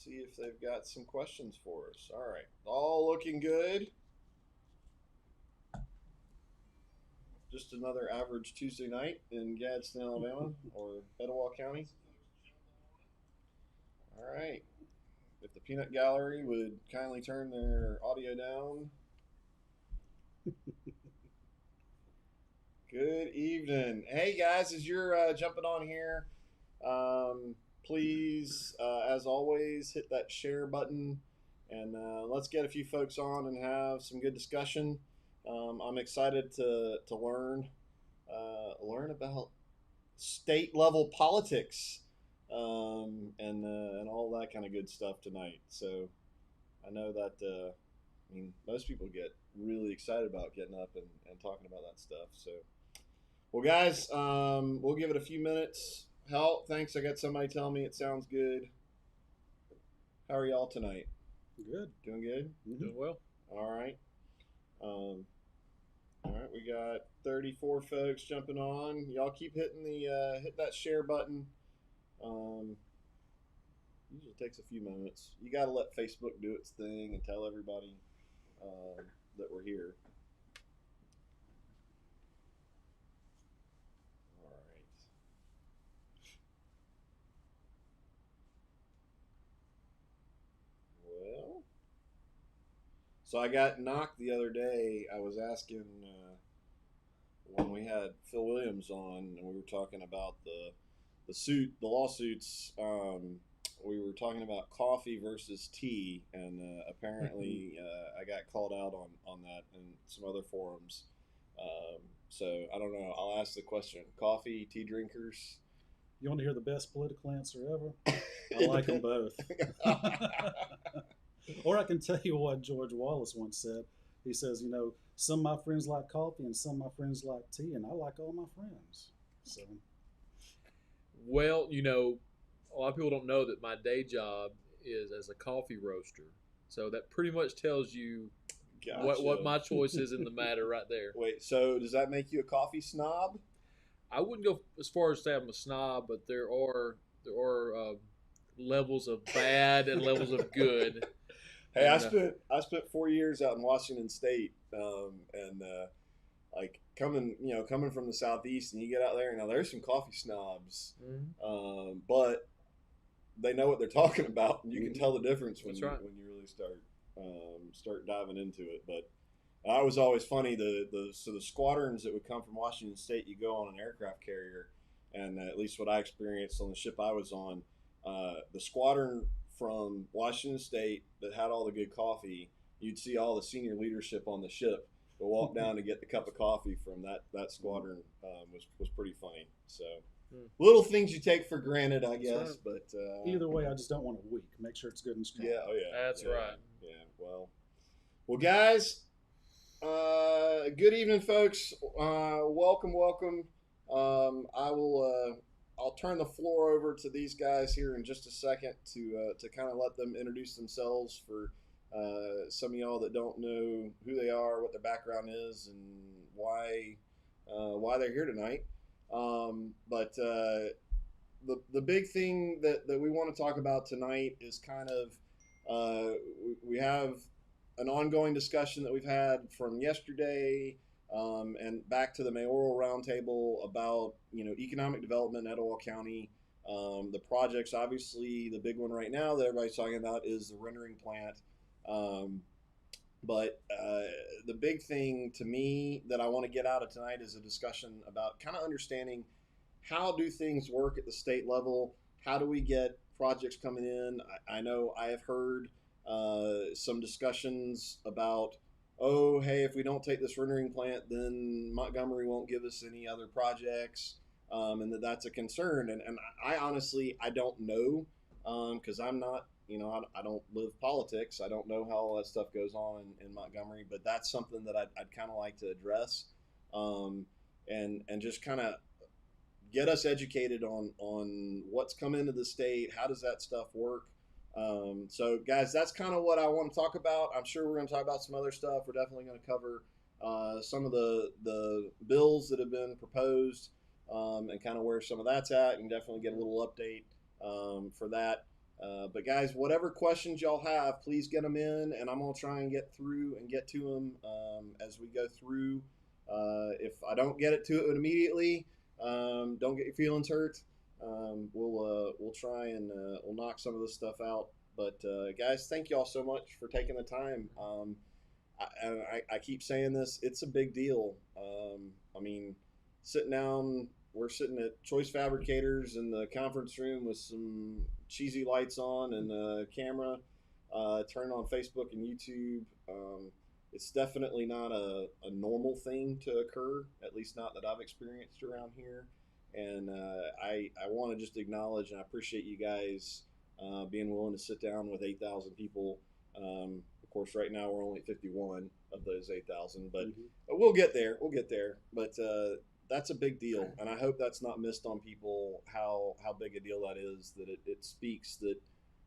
See if they've got some questions for us. All right, all looking good. Just another average Tuesday night in Gadsden, Alabama, or Etowah County. All right. If the Peanut Gallery would kindly turn their audio down. Good evening. Hey guys, as you're jumping on here, please, as always, hit that share button and let's get a few folks on and have some good discussion. I'm excited to learn about state level politics and all that kind of good stuff tonight. So I know that most people get really excited about getting up and talking about that stuff. So well, guys, we'll give it a few minutes. Hell, thanks. I got somebody telling me it sounds good. How are y'all tonight? Good. Doing good? Mm-hmm. Doing well. All right. All right, we got 34 folks jumping on. Y'all keep hitting the hit that share button. Usually takes a few minutes. You got to let Facebook do its thing and tell everybody that we're here. All right. Well, so I got knocked the other day. I was asking when we had Phil Williams on, and we were talking about the lawsuits. We were talking about coffee versus tea, and apparently I got called out on that in some other forums. So I don't know. I'll ask the question: coffee, tea drinkers. You want to hear the best political answer ever? I like them both. Or I can tell you what George Wallace once said. He says, some of my friends like coffee and some of my friends like tea, and I like all my friends. So, Well, a lot of people don't know that my day job is as a coffee roaster. So that pretty much tells you Gotcha. what my choice is in the matter right there. Wait, so does that make you a coffee snob? I wouldn't go as far as to say I'm a snob, but there are levels of bad and levels of good. Hey, And, I spent 4 years out in Washington State, and like coming from the southeast, and you get out there, now there's some coffee snobs, but they know what they're talking about, and you can tell the difference when when you really start diving into it. But I was always funny the squadrons that would come from Washington State. You go on an aircraft carrier, and at least what I experienced on the ship I was on, the squadron from Washington State that had all the good coffee, you'd see all the senior leadership on the ship go walk down to get the cup of coffee from that squadron. Was pretty funny. So little things you take for granted, I guess. Right. But either way, I just don't want it weak. Make sure it's good and strong. Yeah, oh yeah, That's yeah, right. Yeah, well, guys. Good evening, folks. Welcome. I will. I'll turn the floor over to these guys here in just a second to kind of let them introduce themselves for some of y'all that don't know who they are, what their background is, and why they're here tonight. But the big thing that we want to talk about tonight is kind of we have an ongoing discussion that we've had from yesterday and back to the mayoral roundtable about economic development in Etowah County. The projects, obviously, the big one right now that everybody's talking about is the rendering plant. But the big thing to me that I want to get out of tonight is a discussion about kind of understanding how do things work at the state level. How do we get projects coming in? I know I have heard some discussions about, oh, hey, if we don't take this rendering plant, then Montgomery won't give us any other projects, and that's a concern. And I honestly, I don't know, because I'm not, I don't live politics. I don't know how all that stuff goes on in Montgomery, but that's something that I'd kind of like to address, and just kind of get us educated on what's come into the state. How does that stuff work? So, guys, that's kind of what I want to talk about. I'm sure we're going to talk about some other stuff. We're definitely going to cover some of the bills that have been proposed and kind of where some of that's at. You can definitely get a little update for that. But guys, whatever questions y'all have, please get them in, and I'm gonna try and get through and get to them as we go through. If I don't get it to it immediately, don't get your feelings hurt. We'll try and we'll knock some of this stuff out. But guys, thank y'all so much for taking the time. I keep saying this; it's a big deal. I mean, sitting down, we're sitting at Choice Fabricators in the conference room with some cheesy lights on and a camera, turning on Facebook and YouTube. It's definitely not a normal thing to occur, at least not that I've experienced around here. And I want to just acknowledge and I appreciate you guys being willing to sit down with 8,000 people. Of course, right now we're only at 51 of those 8,000, but we'll get there. We'll get there. But that's a big deal, and I hope that's not missed on people how big a deal that is. That it speaks that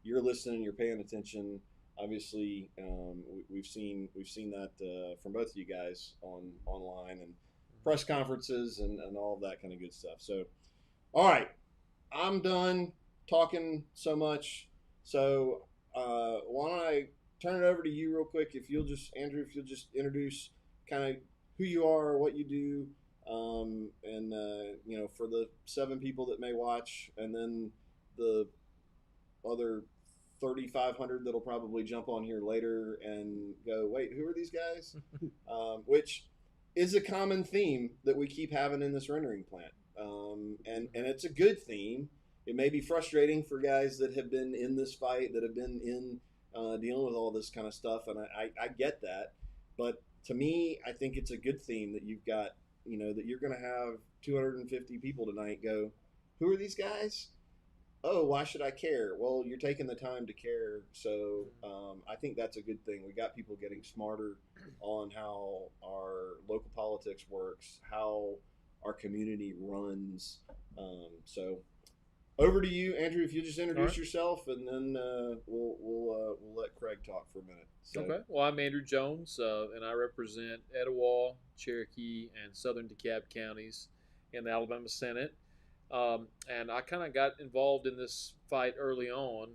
you're listening, you're paying attention. Obviously, we've seen that from both of you guys online and press conferences and all of that kind of good stuff. So, all right, I'm done talking so much. So why don't I turn it over to you real quick? If you'll just, Andrew, if you'll just introduce kind of who you are, what you do, and for the 7 people that may watch, and then the other 3,500 that'll probably jump on here later and go, wait, who are these guys? Which is a common theme that we keep having in this rendering plant. And it's a good theme. It may be frustrating for guys that have been in this fight, that have been in dealing with all this kind of stuff, and I get that. But to me, I think it's a good theme that you've got, that you're going to have 250 people tonight go, who are these guys? Oh, why should I care? Well, you're taking the time to care. So I think that's a good thing. We got people getting smarter on how our local politics works, how our community runs. So over to you, Andrew. If you just introduce yourself, and then we'll let Craig talk for a minute. So. Okay. Well, I'm Andrew Jones, and I represent Etowah, Cherokee, and Southern DeKalb counties in the Alabama Senate. And I kind of got involved in this fight early on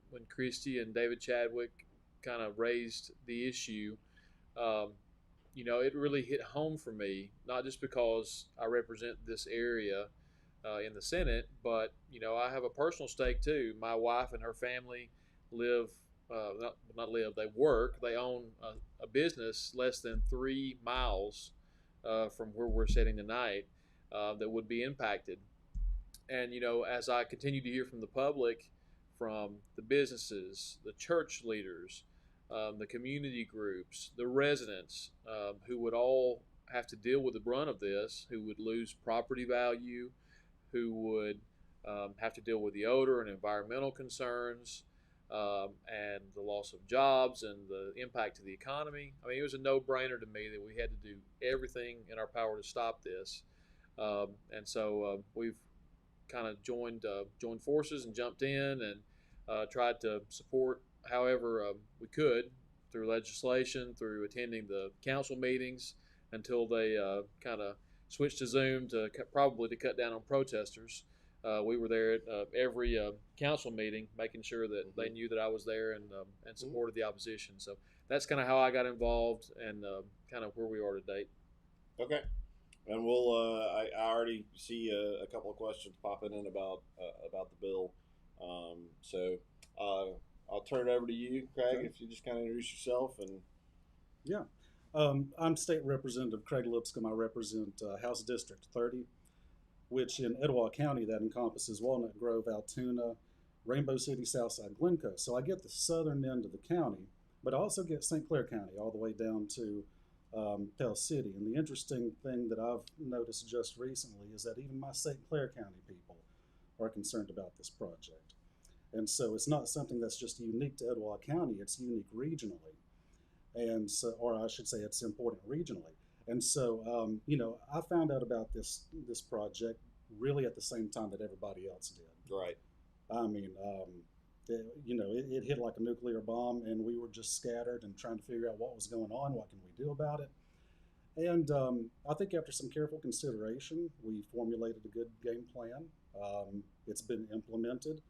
when Christie and David Chadwick kind of raised the issue. It really hit home for me, not just because I represent this area in the Senate, but I have a personal stake too. My wife and her family live, they work, they own a business less than 3 miles from where we're sitting tonight that would be impacted. And, as I continue to hear from the public, from the businesses, the church leaders, the community groups, the residents who would all have to deal with the brunt of this, who would lose property value, who would have to deal with the odor and environmental concerns, and the loss of jobs and the impact to the economy. I mean, it was a no-brainer to me that we had to do everything in our power to stop this. And so we've kind of joined forces and jumped in and tried to support however we could through legislation, through attending the council meetings until they kind of switched to Zoom to probably to cut down on protesters. We were there at every council meeting, making sure that they knew that I was there and supported the opposition. So that's kind of how I got involved and kind of where we are to date. Okay. And we'll. I already see a couple of questions popping in about the bill. So I'll turn it over to you, Craig, okay. If you just kind of introduce yourself and. Yeah, I'm State Representative Craig Lipscomb. I represent House District 30, which in Etowah County that encompasses Walnut Grove, Altoona, Rainbow City, Southside, Glencoe. So I get the southern end of the county, but I also get St. Clair County all the way down to Pell City. And the interesting thing that I've noticed just recently is that even my St. Clair County people are concerned about this project. And so it's not something that's just unique to Etowah County, it's unique regionally. And so, or I should say it's important regionally. And so, I found out about this project really at the same time that everybody else did. Right. I mean, it hit like a nuclear bomb, and we were just scattered and trying to figure out what was going on, what can we do about it. And I think after some careful consideration, we formulated a good game plan. It's been implemented.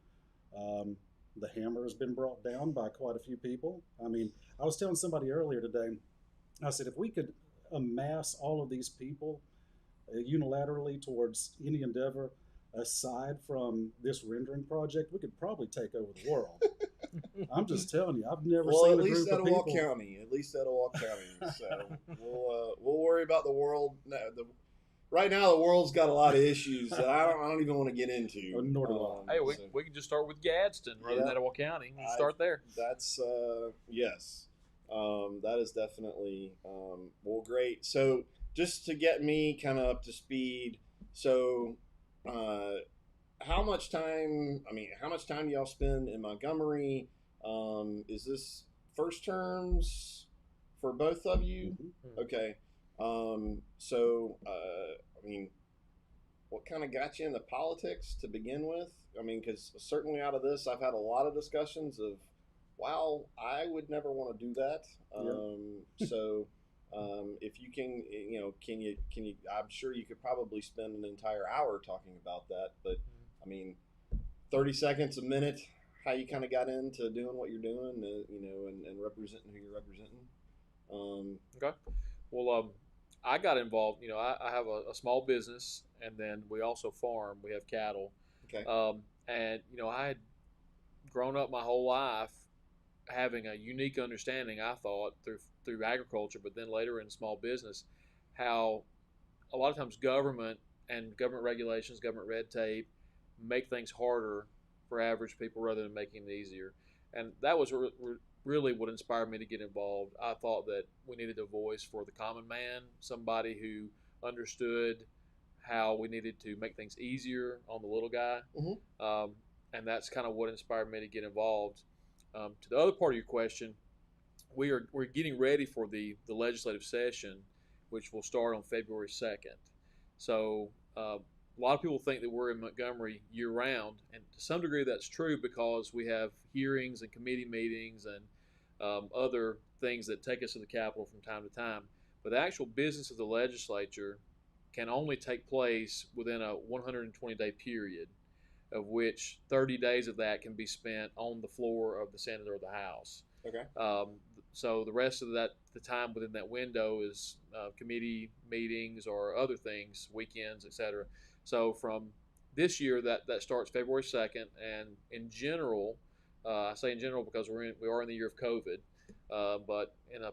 The hammer has been brought down by quite a few people. I mean, I was telling somebody earlier today, I said, if we could amass all of these people unilaterally towards any endeavor aside from this rendering project, we could probably take over the world. I'm just telling you, I've never Well, seen at a least group of Etowah people. County. At least Etowah County. So we'll worry about the world. Right now, the world's got a lot of issues that I don't even want to get into. Nor do I. Hey, we can just start with Gadsden rather than Etowah County. We'll start there. That's yes. That is definitely well, great. So just to get me kind of up to speed, so how much time? I mean, how much time do y'all spend in Montgomery? Is this first terms for both of you? Mm-hmm. Okay. So I mean, what kind of got you into politics to begin with? I mean, because certainly out of this, I've had a lot of discussions of, wow, I would never want to do that. So, if you can, can you? I'm sure you could probably spend an entire hour talking about that. But I mean, 30 seconds, a minute, how you kind of got into doing what you're doing, and representing who you're representing. Okay. Well, I got involved. I have a small business, and then we also farm. We have cattle. Okay. And I had grown up my whole life having a unique understanding, I thought, through agriculture, but then later in small business, how a lot of times government and government regulations, government red tape, make things harder for average people rather than making it easier. And that was really what inspired me to get involved. I thought that we needed a voice for the common man, somebody who understood how we needed to make things easier on the little guy. Mm-hmm. And that's kind of what inspired me to get involved. To the other part of your question, we're getting ready for the legislative session, which will start on February 2nd. So a lot of people think that we're in Montgomery year round, and to some degree that's true because we have hearings and committee meetings and other things that take us to the Capitol from time to time. But the actual business of the legislature can only take place within a 120-day period, of which 30 days of that can be spent on the floor of the Senate or the House. Okay. So the rest of the time within that window is committee meetings or other things, weekends, etc. So from this year, that starts February 2nd, and in general, I say in general because we are in the year of COVID, but in a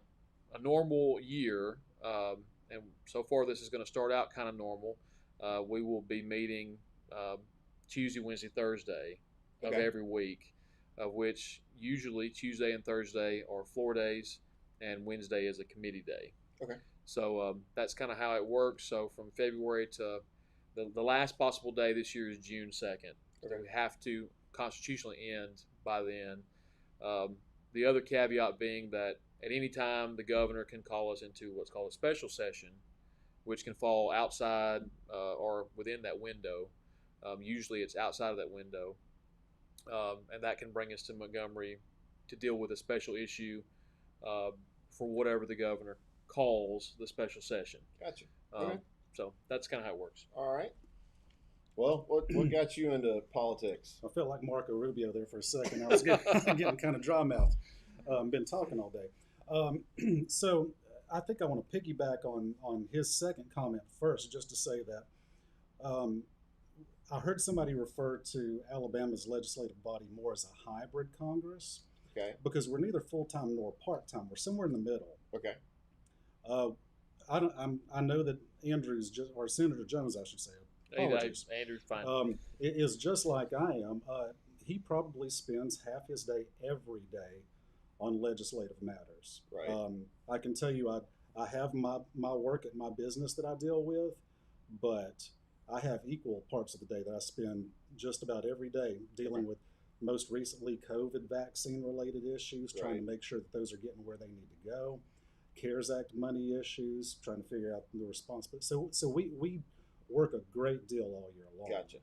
normal year, and so far this is going to start out kind of normal. We will be meeting Tuesday, Wednesday, Thursday of every week, of which usually Tuesday and Thursday are floor days, and Wednesday is a committee day. Okay. So that's kind of how it works. So from February to the last possible day this year is June 2nd. Okay. So we have to constitutionally end by then. The other caveat being that at any time the governor can call us into what's called a special session, which can fall outside or within that window. Usually it's outside of that window. And that can bring us to Montgomery to deal with a special issue for whatever the governor calls the special session. Gotcha. Okay. So that's kind of how it works. All right. Well, what got you into politics? I felt like Marco Rubio there for a second. I was getting kind of dry mouthed. Been talking all day. So I think I want to piggyback on his second comment first, just to say that I heard somebody refer to Alabama's legislative body more as a hybrid Congress. Okay. Because we're neither full-time nor part-time. We're somewhere in the middle. Okay. I know that or Senator Jones, I should say. Andrew's fine. Is just like I am. He probably spends half his day every day on legislative matters. Right. I can tell you, I have my work at my business that I deal with, but I have equal parts of the day that I spend just about every day dealing with, most recently, COVID vaccine related issues, trying to make sure that those are getting where they need to go. CARES Act money issues, trying to figure out the responsibility. So we work a great deal all year long. Gotcha.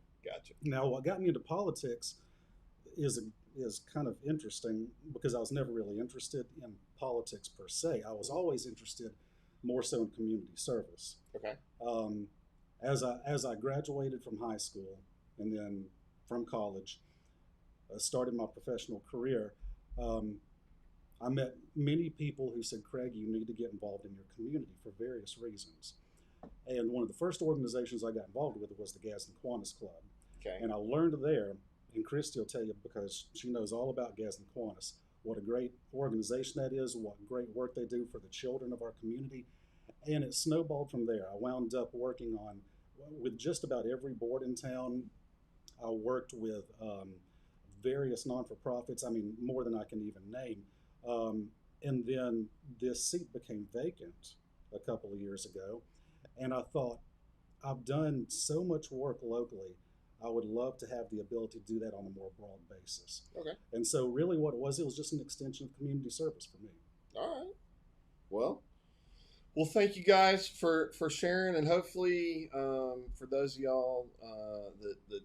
Now, what got me into politics is kind of interesting because I was never really interested in politics per se. I was always interested more so in community service. Okay. As I graduated from high school and then from college, started my professional career, I met many people who said, Craig, you need to get involved in your community for various reasons. And one of the first organizations I got involved with was the Gadsden Kiwanis Club. Okay. And I learned there, and Christy will tell you because she knows all about Gadsden Kiwanis, what a great organization that is, what great work they do for the children of our community. And it snowballed from there. I wound up working with just about every board in town. I worked with various non-for-profits, I mean, more than I can even name. And then this seat became vacant a couple of years ago. And I thought, I've done so much work locally. I would love to have the ability to do that on a more broad basis. Okay. And so really what it was just an extension of community service for me. All right. Well, thank you guys for sharing, and hopefully for those of y'all that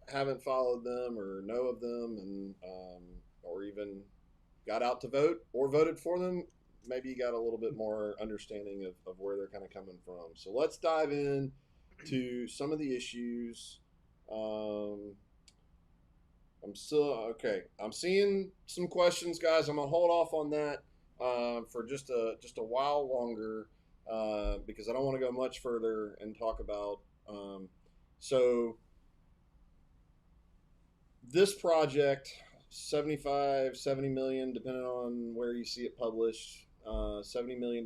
haven't followed them or know of them, and or even got out to vote or voted for them, maybe you got a little bit more understanding of where they're kind of coming from. So let's dive in to some of the issues. I'm still okay. I'm seeing some questions, guys. I'm gonna hold off on that for just a while longer because I don't want to go much further and talk about. So this project, 70 million, depending on where you see it published, $70 million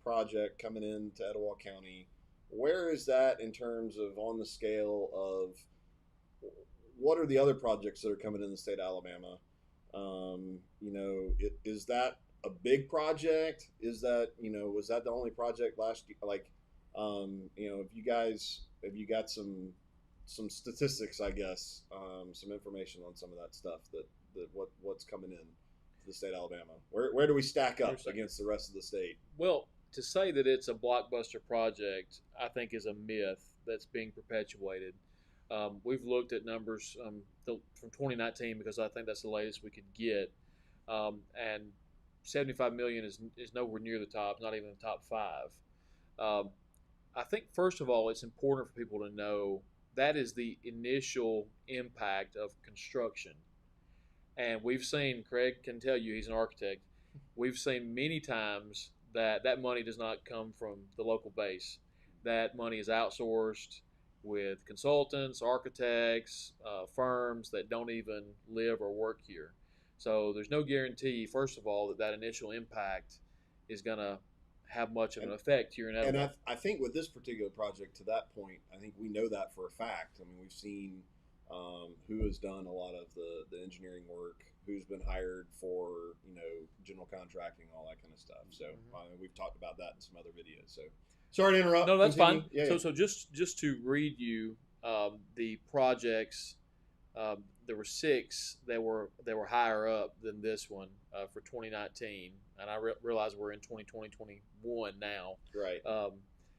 project coming into Etowah County. Where is that in terms of on the scale of what are the other projects that are coming in the state of Alabama? Is that a big project? Is that, was that the only project last year? Like, if you got some statistics, I guess, some information on some of that stuff that what's coming in to the state of Alabama. Where do we stack up against the rest of the state? Well, to say that it's a blockbuster project, I think is a myth that's being perpetuated. We've looked at numbers from 2019 because I think that's the latest we could get, and 75 million is nowhere near the top, not even the top five. I think first of all, it's important for people to know that is the initial impact of construction. And we've seen, Craig can tell you, he's an architect, we've seen many times that money does not come from the local base. That money is outsourced with consultants, architects, firms that don't even live or work here. So there's no guarantee, first of all, that initial impact is going to have much of an effect here in Etowah. And I think with this particular project, to that point, I think we know that for a fact. I mean, we've seen who has done a lot of the engineering work, who's been hired for, general contracting, all that kind of stuff. So we've talked about that in some other videos. So sorry to interrupt. No, that's Continue. fine. Yeah, So just to read you the projects, there were 6 that were higher up than this one for 2019, and I realize we're in 2021 now. Right.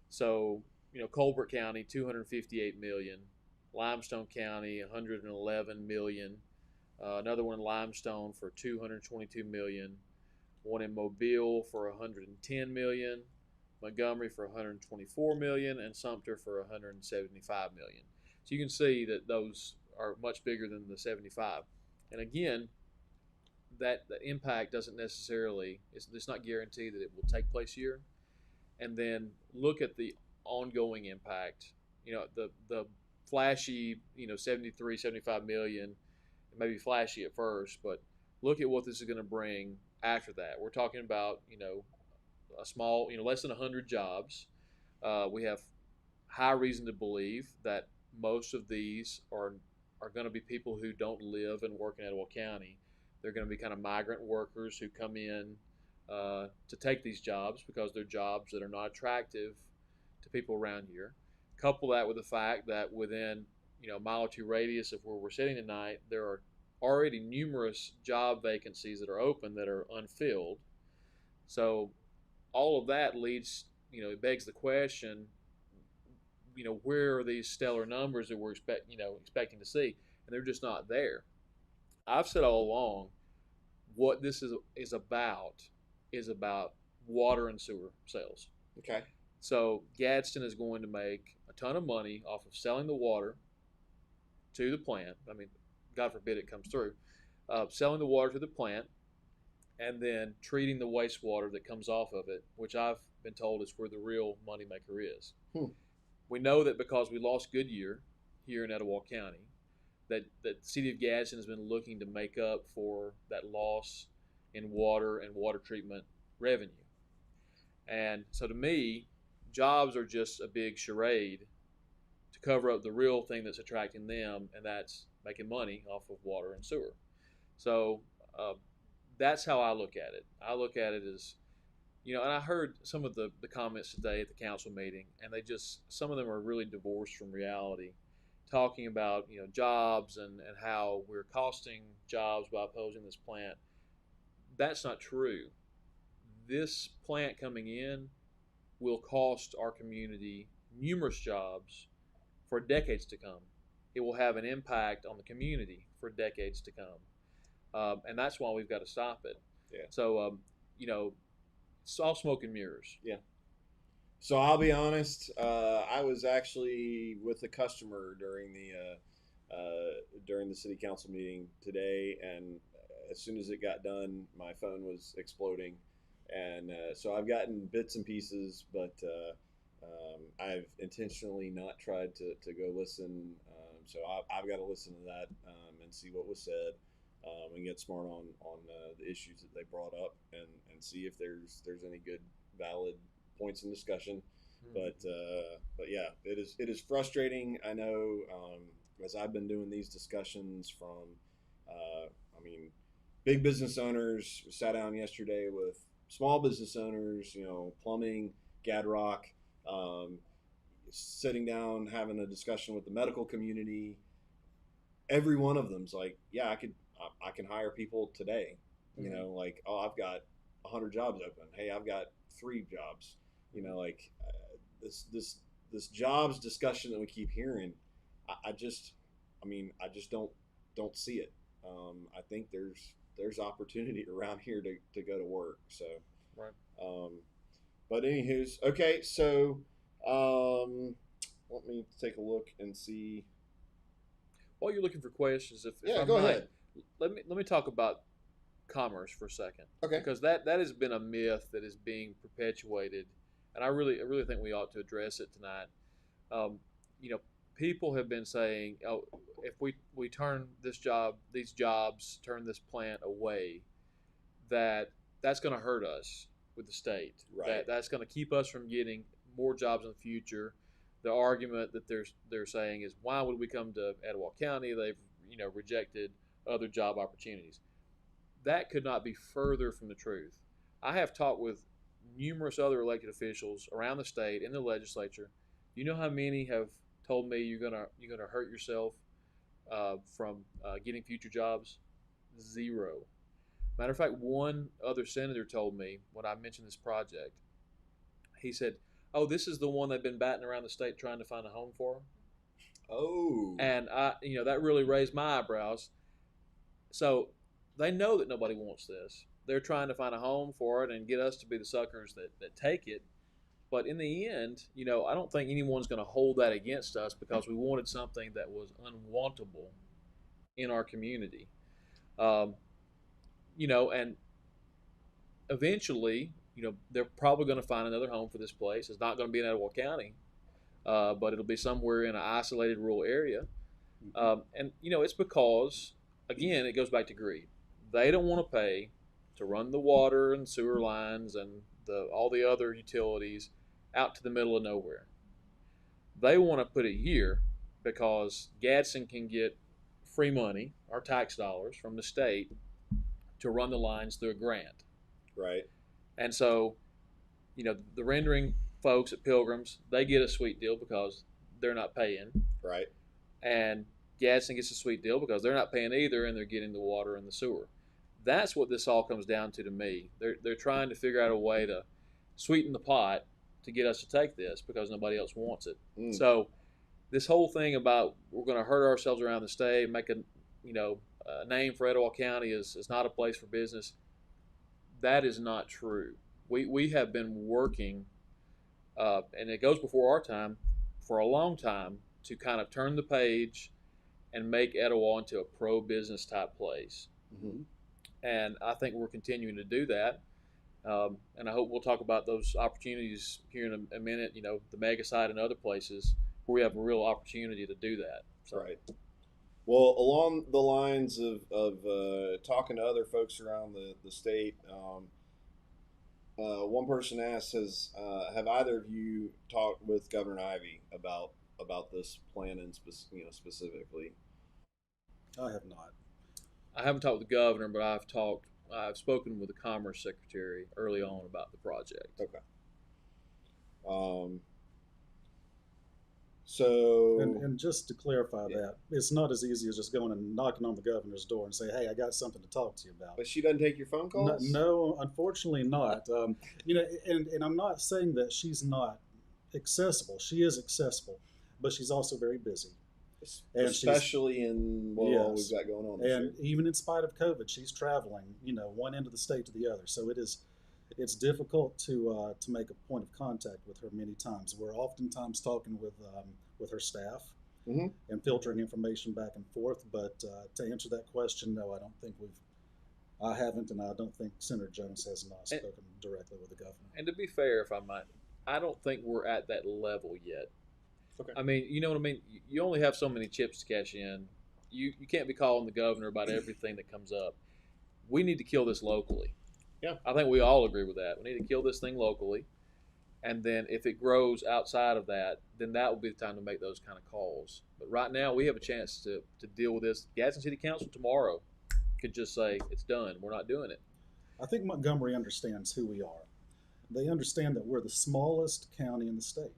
So Colbert County 258 million, Limestone County 111 million, another one in Limestone for 222 million, one in Mobile for 110 million, Montgomery for 124 million, and Sumter for 175 million. So you can see that those are much bigger than the 75. And again, that the impact doesn't necessarily, it's not guaranteed that it will take place here. And then look at the ongoing impact. The flashy, 73, 75 million, maybe flashy at first, but look at what this is going to bring after that. We're talking about, a small, less than 100 jobs. We have high reason to believe that most of these are going to be people who don't live and work in Etowah County. They're going to be kind of migrant workers who come in to take these jobs because they're jobs that are not attractive to people around here. Couple that with the fact that within a mile or two radius of where we're sitting tonight, there are already numerous job vacancies that are open that are unfilled. So all of that leads, it begs the question, where are these stellar numbers that we're expecting to see? And they're just not there. I've said all along, what this is about water and sewer sales. Okay. So Gadsden is going to make a ton of money off of selling the water to the plant. I mean, God forbid it comes through, selling the water to the plant, and then treating the wastewater that comes off of it, which I've been told is where the real moneymaker is. We know that because we lost Goodyear here in Etowah County, that the city of Gadsden has been looking to make up for that loss in water and water treatment revenue. And so to me, jobs are just a big charade to cover up the real thing that's attracting them, and that's making money off of water and sewer. So that's how I look at it. I look at it as, and I heard some of the comments today at the council meeting, and some of them are really divorced from reality, talking about, jobs and how we're costing jobs by opposing this plant. That's not true. This plant coming in will cost our community numerous jobs for decades to come. It will have an impact on the community for decades to come. And that's why we've got to stop it. Yeah. So, it's all smoke and mirrors. Yeah. So I'll be honest. I was actually with a customer during the city council meeting today, and as soon as it got done, my phone was exploding, and so I've gotten bits and pieces, but I've intentionally not tried to go listen. So I've got to listen to that and see what was said. And get smart on the issues that they brought up, and see if there's any good valid points in discussion. But yeah, it is frustrating. I know, as I've been doing these discussions from, big business owners. Sat down yesterday with small business owners, plumbing, Gadrock, sitting down having a discussion with the medical community. Every one of them's like, yeah, I can hire people today. Like, oh, I've got 100 jobs open. Hey, I've got 3 jobs. This jobs discussion that we keep hearing, I just don't see it. I think there's opportunity around here to go to work. So, right. But anywho's okay. So, let me take a look and see. While you're looking for questions, if go ahead. Let me talk about commerce for a second. Okay. Because that has been a myth that is being perpetuated, and I really think we ought to address it tonight. People have been saying, oh, if we turn these jobs, turn this plant away, that's going to hurt us with the state. Right. That's going to keep us from getting more jobs in the future. The argument that they're saying is, why would we come to Etowah County? They've rejected other job opportunities. That could not be further from the truth. I have talked with numerous other elected officials around the state in the legislature. You know how many have told me you're gonna hurt yourself from getting future jobs? 0. Matter of fact, one other senator told me when I mentioned this project. He said, "Oh, this is the one they've been batting around the state trying to find a home for." Oh. And that really raised my eyebrows. So they know that nobody wants this. They're trying to find a home for it and get us to be the suckers that take it. But in the end, I don't think anyone's going to hold that against us because we wanted something that was unwantable in our community. And eventually, they're probably going to find another home for this place. It's not going to be in Etowah County, but it'll be somewhere in an isolated rural area. And it's because, again, it goes back to greed. They don't want to pay to run the water and sewer lines and all the other utilities out to the middle of nowhere. They want to put it here because Gadsden can get free money, our tax dollars, from the state to run the lines through a grant. Right. And so, the rendering folks at Pilgrims, they get a sweet deal because they're not paying. Right. And Gadsden gets a sweet deal because they're not paying either, and they're getting the water and the sewer. That's what this all comes down to me. They're trying to figure out a way to sweeten the pot to get us to take this because nobody else wants it. So this whole thing about we're going to hurt ourselves around the state, make a name for Etowah County is not a place for business. That is not true. We have been working, and it goes before our time, for a long time to kind of turn the page and make Etowah into a pro-business type place. Mm-hmm. And I think we're continuing to do that. And I hope we'll talk about those opportunities here in a minute. The mega site and other places where we have a real opportunity to do that. So. Right. Well, along the lines of talking to other folks around the state, one person asked, have either of you talked with Governor Ivey about this plan specifically? I have not. I haven't talked with the governor, but I've spoken with the Commerce Secretary early on about the project. Okay. So, and just to clarify that, it's not as easy as just going and knocking on the governor's door and say, "Hey, I got something to talk to you about." But she doesn't take your phone calls? No, unfortunately not. And I'm not saying that she's not accessible. She is accessible, but she's also very busy. And especially in all we've got going on. And even in spite of COVID, she's traveling, one end of the state to the other. So it's difficult to make a point of contact with her many times. We're oftentimes talking with her staff mm-hmm. and filtering information back and forth. But to answer that question, no, I don't think I haven't, and I don't think Senator Jones has not spoken directly with the governor. And to be fair, if I might, I don't think we're at that level yet. Okay. I mean, you know what I mean? You only have so many chips to cash in. You can't be calling the governor about everything that comes up. We need to kill this locally. Yeah. I think we all agree with that. We need to kill this thing locally. And then if it grows outside of that, then that will be the time to make those kind of calls. But right now, we have a chance to deal with this. Gadsden City Council tomorrow could just say, it's done. We're not doing it. I think Montgomery understands who we are. They understand that we're the smallest county in the state.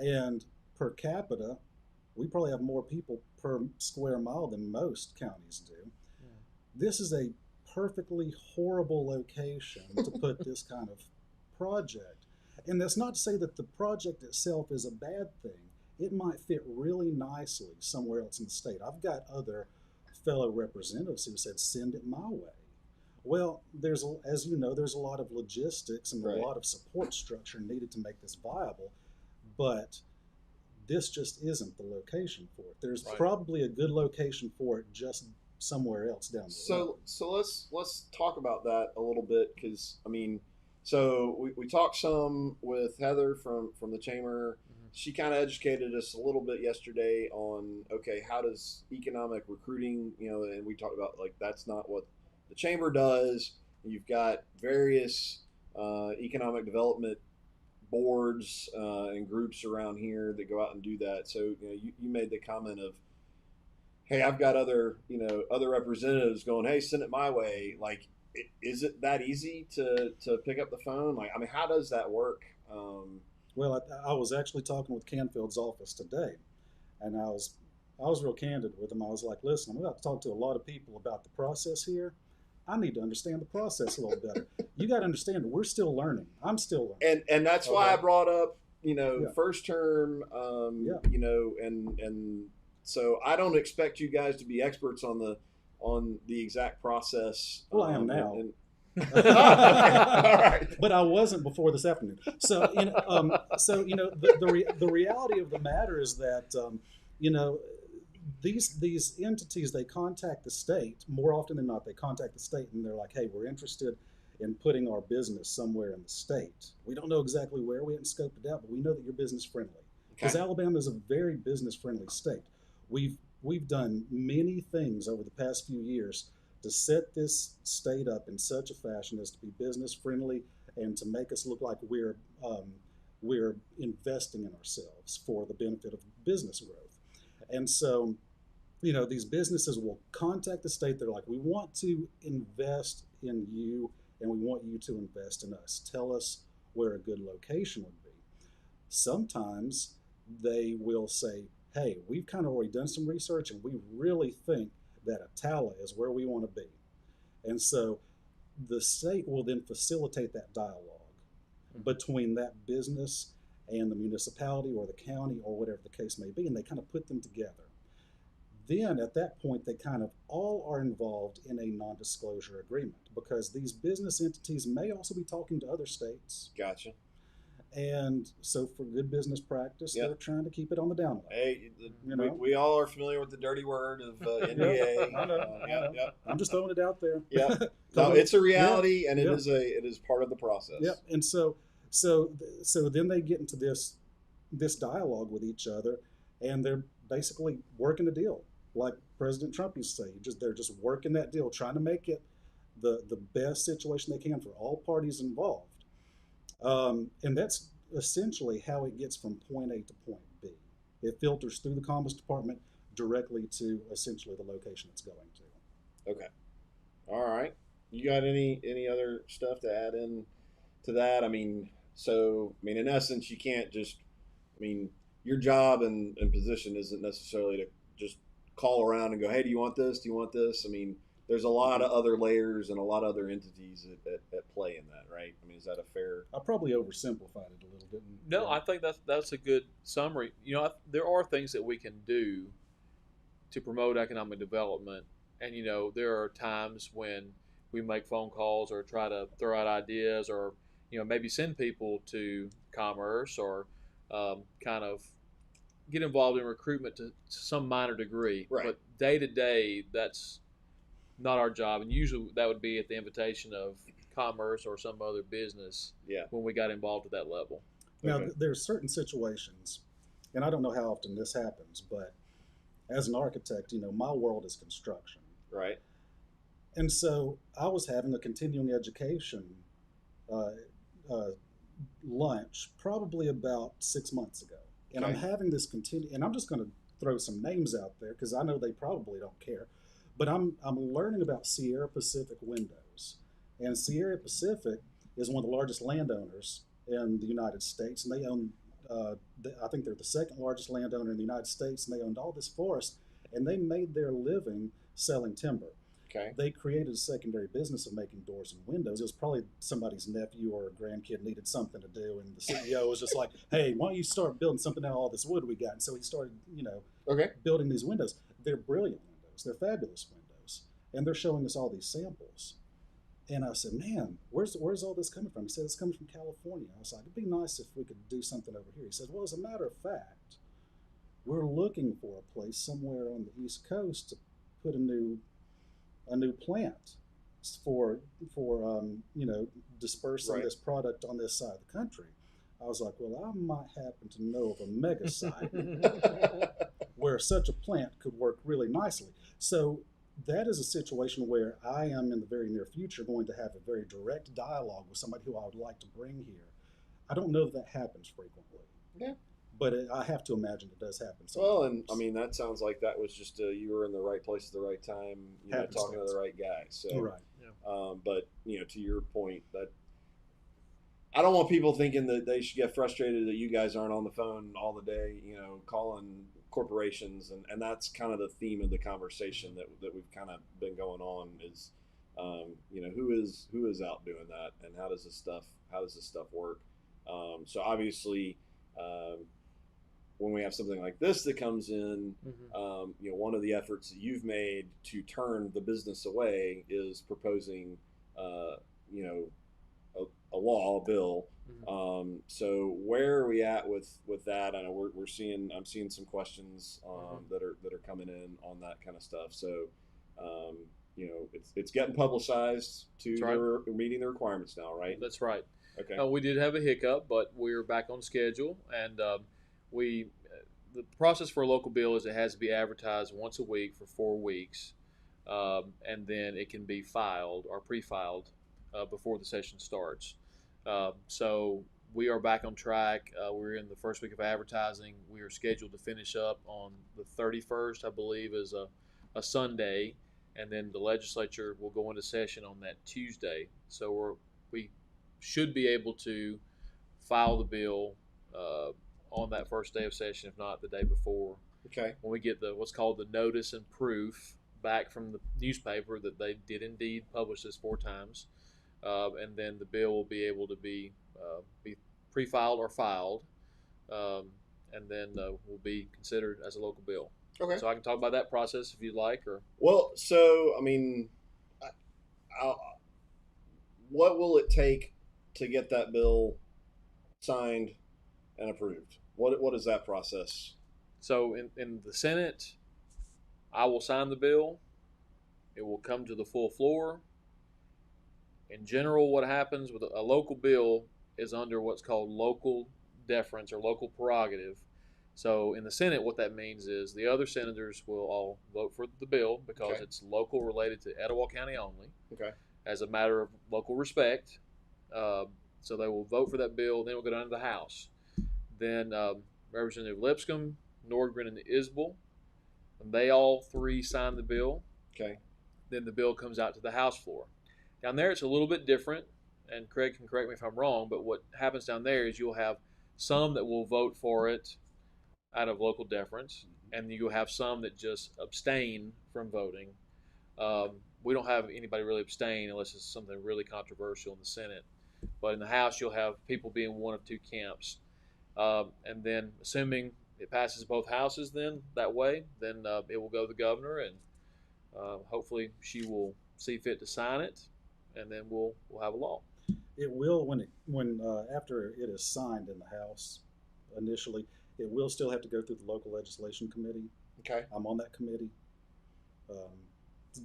And per capita, we probably have more people per square mile than most counties do. Yeah. This is a perfectly horrible location to put this kind of project. And that's not to say that the project itself is a bad thing. It might fit really nicely somewhere else in the state. I've got other fellow representatives who said, send it my way. Well, as you know, there's a lot of logistics and right. a lot of support structure needed to make this viable. But this just isn't the location for it. There's right. probably a good location for it just somewhere else down the road. So let's talk about that a little bit, because so we talked some with Heather from the chamber. Mm-hmm. She kind of educated us a little bit yesterday on how does economic recruiting, and we talked about that's not what the chamber does. You've got various economic development boards and groups around here that go out and do that. So you made the comment of, hey, I've got other representatives going, hey, send it my way. Is it that easy to pick up the phone? How does that work? Well, I was actually talking with Canfield's office today, and I was real candid with them. I was like, listen, I'm about to talk to a lot of people about the process here. I need to understand the process a little better. You got to understand, we're still learning. I'm still learning. And that's why I brought up, Yeah. first term, and so I don't expect you guys to be experts on the exact process. Well, I am now. All right. But I wasn't before this afternoon. So, the reality of the matter is that, these entities, they contact the state more often than not. They contact the state and they're like, hey, we're interested in putting our business somewhere in the state. We don't know exactly where. We haven't scoped it out, but we know that you're business friendly. Because Alabama is a very business friendly state. We've done many things over the past few years to set this state up in such a fashion as to be business friendly and to make us look like we're investing in ourselves for the benefit of business growth. And so, these businesses will contact the state. They're like, we want to invest in you and we want you to invest in us. Tell us where a good location would be. Sometimes they will say, hey, we've kind of already done some research and we really think that Attala is where we want to be. And so the state will then facilitate that dialogue between that business and the municipality or the county or whatever the case may be, and they kind of put them together. Then at that point, they kind of all are involved in a non-disclosure agreement because these business entities may also be talking to other states. Gotcha. And so for good business practice, Yep. they're trying to keep it on the down low. Hey, You know? we all are familiar with the dirty word of Yep, NDA. I know. Yep. I'm just throwing it out there. Yeah. No, it's a reality, Yeah, and yeah. it is part of the process. Yep. And so then they get into this dialogue with each other, and they're basically working a deal, like President Trump used to say. They're just working that deal, trying to make it the best situation they can for all parties involved. And that's essentially how it gets from point A to point B. It filters through the Commerce Department directly to essentially the location it's going to. Okay. All right. You got any other stuff to add in to that? I mean, in essence, you can't just. I mean, your job and position isn't necessarily to just call around and go, "Hey, do you want this? Do you want this?" I mean, there's a lot of other layers and a lot of other entities at play in that, right? I mean, is that a fair? I probably oversimplified it a little bit. No, I think that's a good summary. There are things that we can do to promote economic development, and there are times when we make phone calls or try to throw out ideas, or maybe send people to commerce, or kind of get involved in recruitment to some minor degree. Right. But day to day, that's not our job, and usually that would be at the invitation of commerce or some other business. Yeah. When we got involved at that level. Now, Okay. there are certain situations, and I don't know how often this happens, but as an architect, my world is construction. Right. And so I was having a continuing education uh, uh, lunch probably about 6 months ago. And I'm Okay. having this and I'm just going to throw some names out there because I know they probably don't care. But I'm learning about Sierra Pacific Windows. And Sierra Pacific is one of the largest landowners in the United States. And they own, I think they're the second largest landowner in the United States. And they owned all this forest. And they made their living selling timber. Okay. They created a secondary business of making doors and windows. It was probably somebody's nephew or a grandkid needed something to do, and the CEO was just like, "Hey, why don't you start building something out of all this wood we got?" And so he started, Okay. building these windows. They're brilliant windows. They're fabulous windows, and they're showing us all these samples. And I said, "Man, where's all this coming from?" He said, "It's coming from California." I was like, "It'd be nice if we could do something over here." He said, "Well, as a matter of fact, we're looking for a place somewhere on the East Coast to put a new plant for dispersing Right. this product on this side of the country." I was like, "Well, I might happen to know of a mega site where such a plant could work really nicely." So that is a situation where I am in the very near future going to have a very direct dialogue with somebody who I would like to bring here. I don't know if that happens frequently. Yeah. But I have to imagine it does happen sometimes. Well, and I mean that sounds like that was just you were in the right place at the right time, talking to the right guy. So, right. But to your point, that I don't want people thinking that they should get frustrated that you guys aren't on the phone all the day, calling corporations, and that's kind of the theme of the conversation that we've kind of been going on is, who is out doing that, and how does this stuff work? So obviously. When we have something like this that comes in, one of the efforts that you've made to turn the business away is proposing, a law, a bill. So where are we at with that? I know I'm seeing some questions that are coming in on that kind of stuff. So, it's getting publicized to they're meeting the requirements now, right? That's right. Okay. We did have a hiccup, but we're back on schedule, and the process for a local bill is it has to be advertised once a week for 4 weeks, and then it can be filed or pre-filed before the session starts. So we are back on track. We're in the first week of advertising. We are scheduled to finish up on the 31st, I believe, is a Sunday, and then the legislature will go into session on that Tuesday. So we should be able to file the bill on that first day of session, if not the day before. Okay. When we get what's called the notice and proof back from the newspaper that they did indeed publish this 4 times, and then the bill will be able to be pre-filed or filed, and then will be considered as a local bill. Okay. So I can talk about that process if you'd like, or well, so I mean, what will it take to get that bill signed, and approved? What is that process? So in the Senate, I will sign the bill. It will come to the full floor. In general, what happens with a local bill is under what's called local deference or local prerogative. So in the Senate, what that means is the other senators will all vote for the bill because Okay. it's local, related to Etowah County only, Okay. as a matter of local respect. Uh, so they will vote for that bill. Then it will go down to the House. Then Representative Lipscomb, Nordgren, and Isbell, and they all three sign the bill. Okay. Then the bill comes out to the House floor. Down there, it's a little bit different, and Craig can correct me if I'm wrong, but what happens down there is you'll have some that will vote for it out of local deference, and you'll have some that just abstain from voting. We don't have anybody really abstain unless it's something really controversial in the Senate. But in the House, you'll have people be in one of two camps. And then, assuming it passes both houses, then that way, then it will go to the governor, and hopefully she will see fit to sign it, and then we'll have a law. It will when after it is signed in the House initially. It will still have to go through the local legislation committee. Okay. I'm on that committee.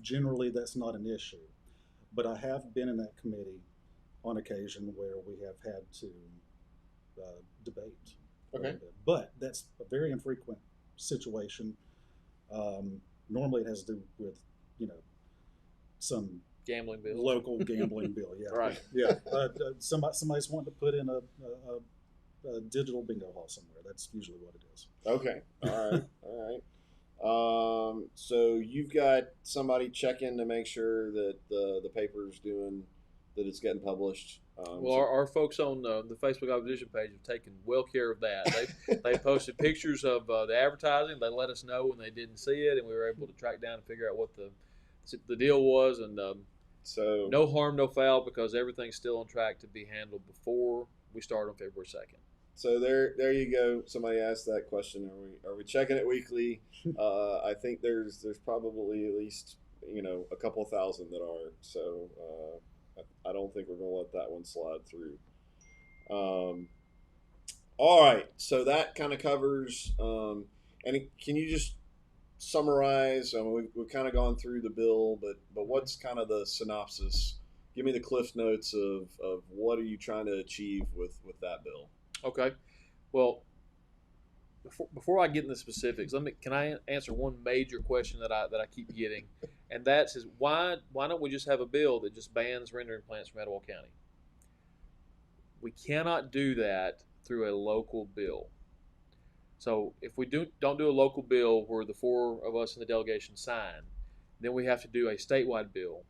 Generally, that's not an issue, but I have been in that committee on occasion where we have had to debate. Okay. But that's a very infrequent situation. Normally, it has to do with some Gambling bill. local gambling bill. Yeah. Right. Yeah. Somebody's wanting to put in a digital bingo hall somewhere. That's usually what it is. Okay. All right. All right. So you've got somebody checking to make sure that the paper's doing, that it's getting published. Well, our folks on the Facebook opposition page have taken well care of that. They posted pictures of the advertising. They let us know when they didn't see it, and we were able to track down and figure out what the deal was. And so no harm, no foul, because everything's still on track to be handled before we start on February 2nd. So there you go. Somebody asked that question. Are we checking it weekly? I think there's probably at least a couple thousand that are. So I don't think we're going to let that one slide through. All right. So that kind of covers. And can you just summarize? I mean, we've kind of gone through the bill, but what's kind of the synopsis? Give me the cliff notes of what are you trying to achieve with that bill? Okay. Well, before I get into the specifics, can I answer one major question that I keep getting, and that's why don't we just have a bill that just bans rendering plants from Etowah County? We cannot do that through a local bill. So if we don't do a local bill where the four of us in the delegation sign, then we have to do a statewide bill.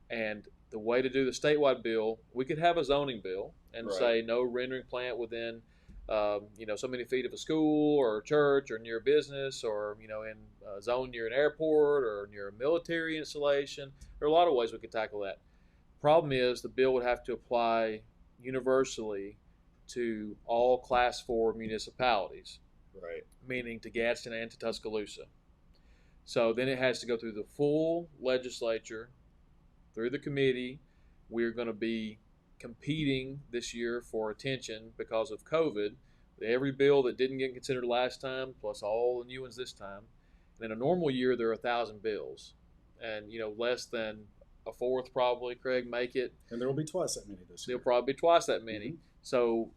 And the way to do the statewide bill, we could have a zoning bill and Right. say no rendering plant within, so many feet of a school or a church or near a business or, in a zone near an airport or near a military installation. There are a lot of ways we could tackle that. Problem is the bill would have to apply universally to all Class 4 municipalities, Right. meaning to Gadsden and to Tuscaloosa. So then it has to go through the full legislature, through the committee. We're going to be competing this year for attention because of COVID. Every bill that didn't get considered last time, plus all the new ones this time. And in a normal year, there are 1,000 bills, and less than a fourth probably, Craig, make it. And there will be twice that many this year. There'll probably be twice that many. Mm-hmm. So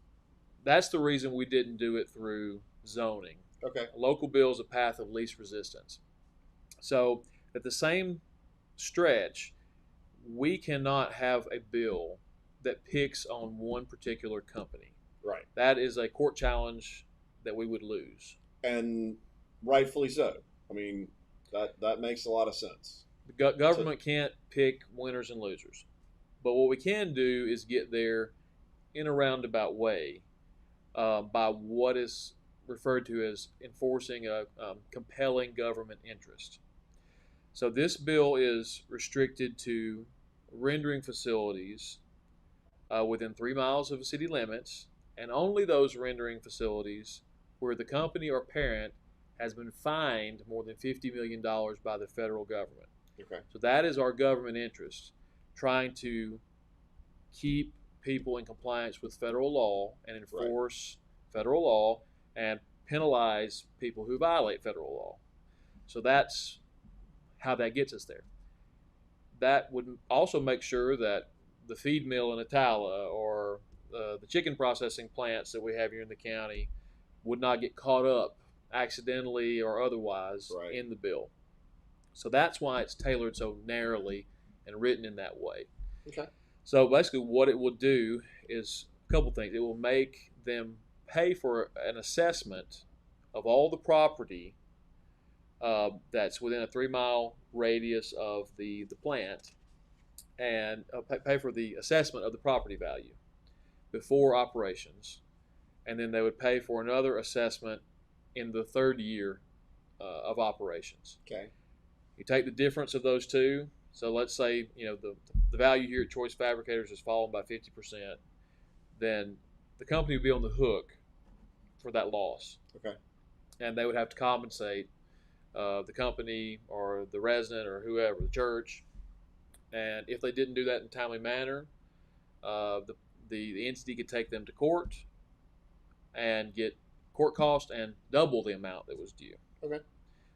that's the reason we didn't do it through zoning. Okay. A local bill is a path of least resistance. So at the same stretch, we cannot have a bill that picks on one particular company. Right. That is a court challenge that we would lose. And rightfully so. I mean, that makes a lot of sense. The government can't pick winners and losers. But what we can do is get there in a roundabout way by what is referred to as enforcing a compelling government interest. So this bill is restricted to rendering facilities within 3 miles of city limits, and only those rendering facilities where the company or parent has been fined more than $50 million by the federal government. Okay. So that is our government interest, trying to keep people in compliance with federal law and enforce federal law and penalize people who violate federal law. So that's how that gets us there. That would also make sure that the feed mill in Attala or the chicken processing plants that we have here in the county would not get caught up accidentally or otherwise in the bill. So that's why it's tailored so narrowly and written in that way. Okay. So basically what it will do is a couple things. It will make them pay for an assessment of all the property that's within a 3-mile radius of the plant, and pay for the assessment of the property value before operations. And then they would pay for another assessment in the 3rd year of operations. Okay. You take the difference of those two. So let's say the value here at Choice Fabricators has fallen by 50%. Then the company would be on the hook for that loss. Okay. And they would have to compensate the company or the resident or whoever, the church. And if they didn't do that in a timely manner, the entity could take them to court and get court cost and double the amount that was due. Okay.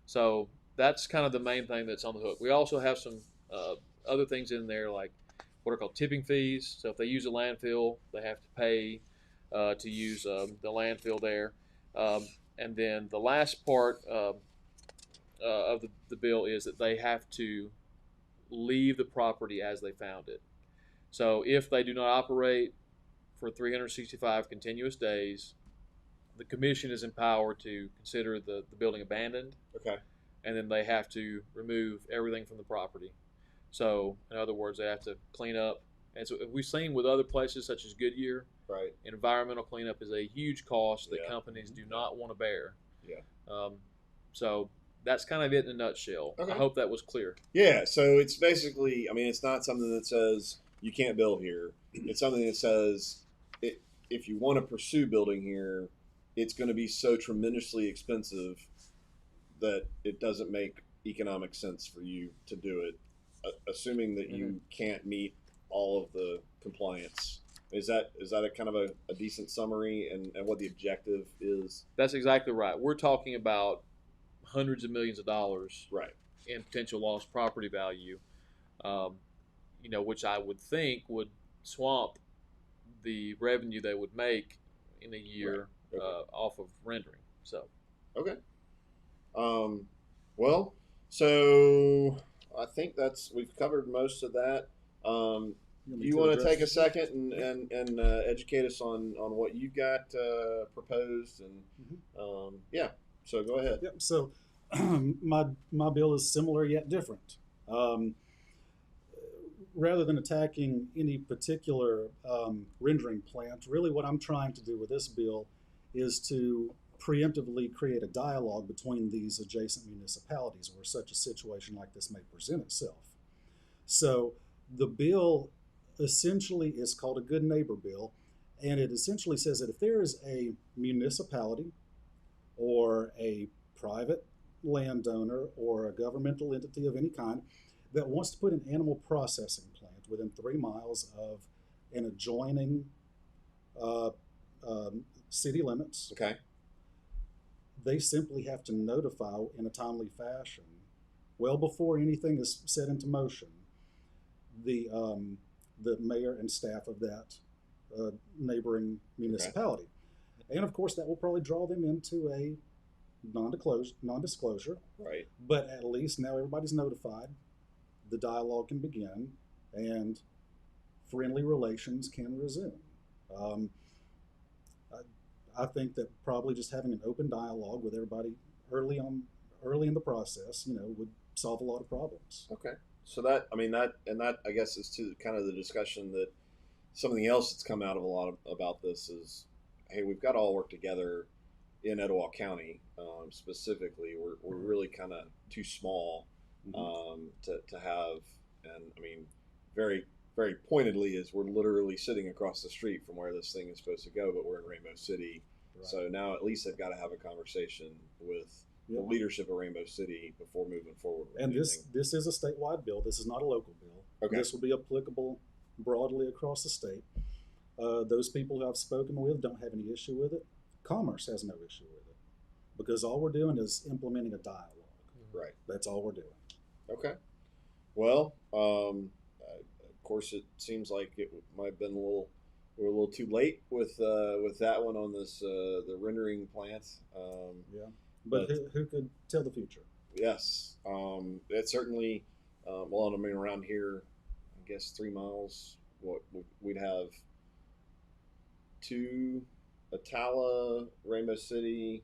So that's kind of the main thing that's on the hook. We also have some other things in there like what are called tipping fees. So if they use a landfill, they have to pay to use the landfill there. And then the last part of the bill is that they have to leave the property as they found it. So if they do not operate for 365 continuous days, the commission is empowered to consider the building abandoned. Okay. And then they have to remove everything from the property. So in other words, they have to clean up. And so we've seen with other places such as Goodyear, environmental cleanup is a huge cost that companies do not want to bear. Yeah. So that's kind of it in a nutshell. Okay. I hope that was clear. Yeah, so it's basically, I mean, it's not something that says you can't build here. It's something that says if you want to pursue building here, it's going to be so tremendously expensive that it doesn't make economic sense for you to do it, assuming that you can't meet all of the compliance. Is that a kind of a decent summary and what the objective is? That's exactly right. We're talking about hundreds of millions of dollars in potential lost property value, which I would think would swamp the revenue they would make in a year off of rendering. So, okay. Well, so I think we've covered most of that. Do you want to take a second and educate us on what you got proposed and so go ahead. Yep. So my bill is similar yet different. Rather than attacking any particular rendering plant, really what I'm trying to do with this bill is to preemptively create a dialogue between these adjacent municipalities where such a situation like this may present itself. So the bill essentially is called a good neighbor bill, and it essentially says that if there is a municipality or a private landowner or a governmental entity of any kind that wants to put an animal processing plant within 3 miles of an adjoining city limits, they simply have to notify in a timely fashion, well before anything is set into motion, the mayor and staff of that neighboring municipality. And of course, that will probably draw them into a non-disclosure. Right. But at least now everybody's notified, the dialogue can begin, and friendly relations can resume. I think that probably just having an open dialogue with everybody early in the process, would solve a lot of problems. Okay. So that I guess is to kind of the discussion that something else that's come out of a lot about this is, hey, we've got to all work together in Etowah County. Specifically, we're really kind of too small to have, and I mean, very, very pointedly is we're literally sitting across the street from where this thing is supposed to go, but we're in Rainbow City. Right. So now at least they've got to have a conversation with the leadership of Rainbow City before moving forward. And this is a statewide bill. This is not a local bill. Okay. This will be applicable broadly across the state. Those people who I've spoken with don't have any issue with it. Commerce has no issue with it because all we're doing is implementing a dialogue. Right. That's all we're doing. Okay. Well, of course, it seems like it might have been we're a little too late with that one on this the rendering plant. Yeah, but who could tell the future? Yes, it certainly. Well, I mean, around here, I guess 3 miles. What we'd have two, Atala, Rainbow City.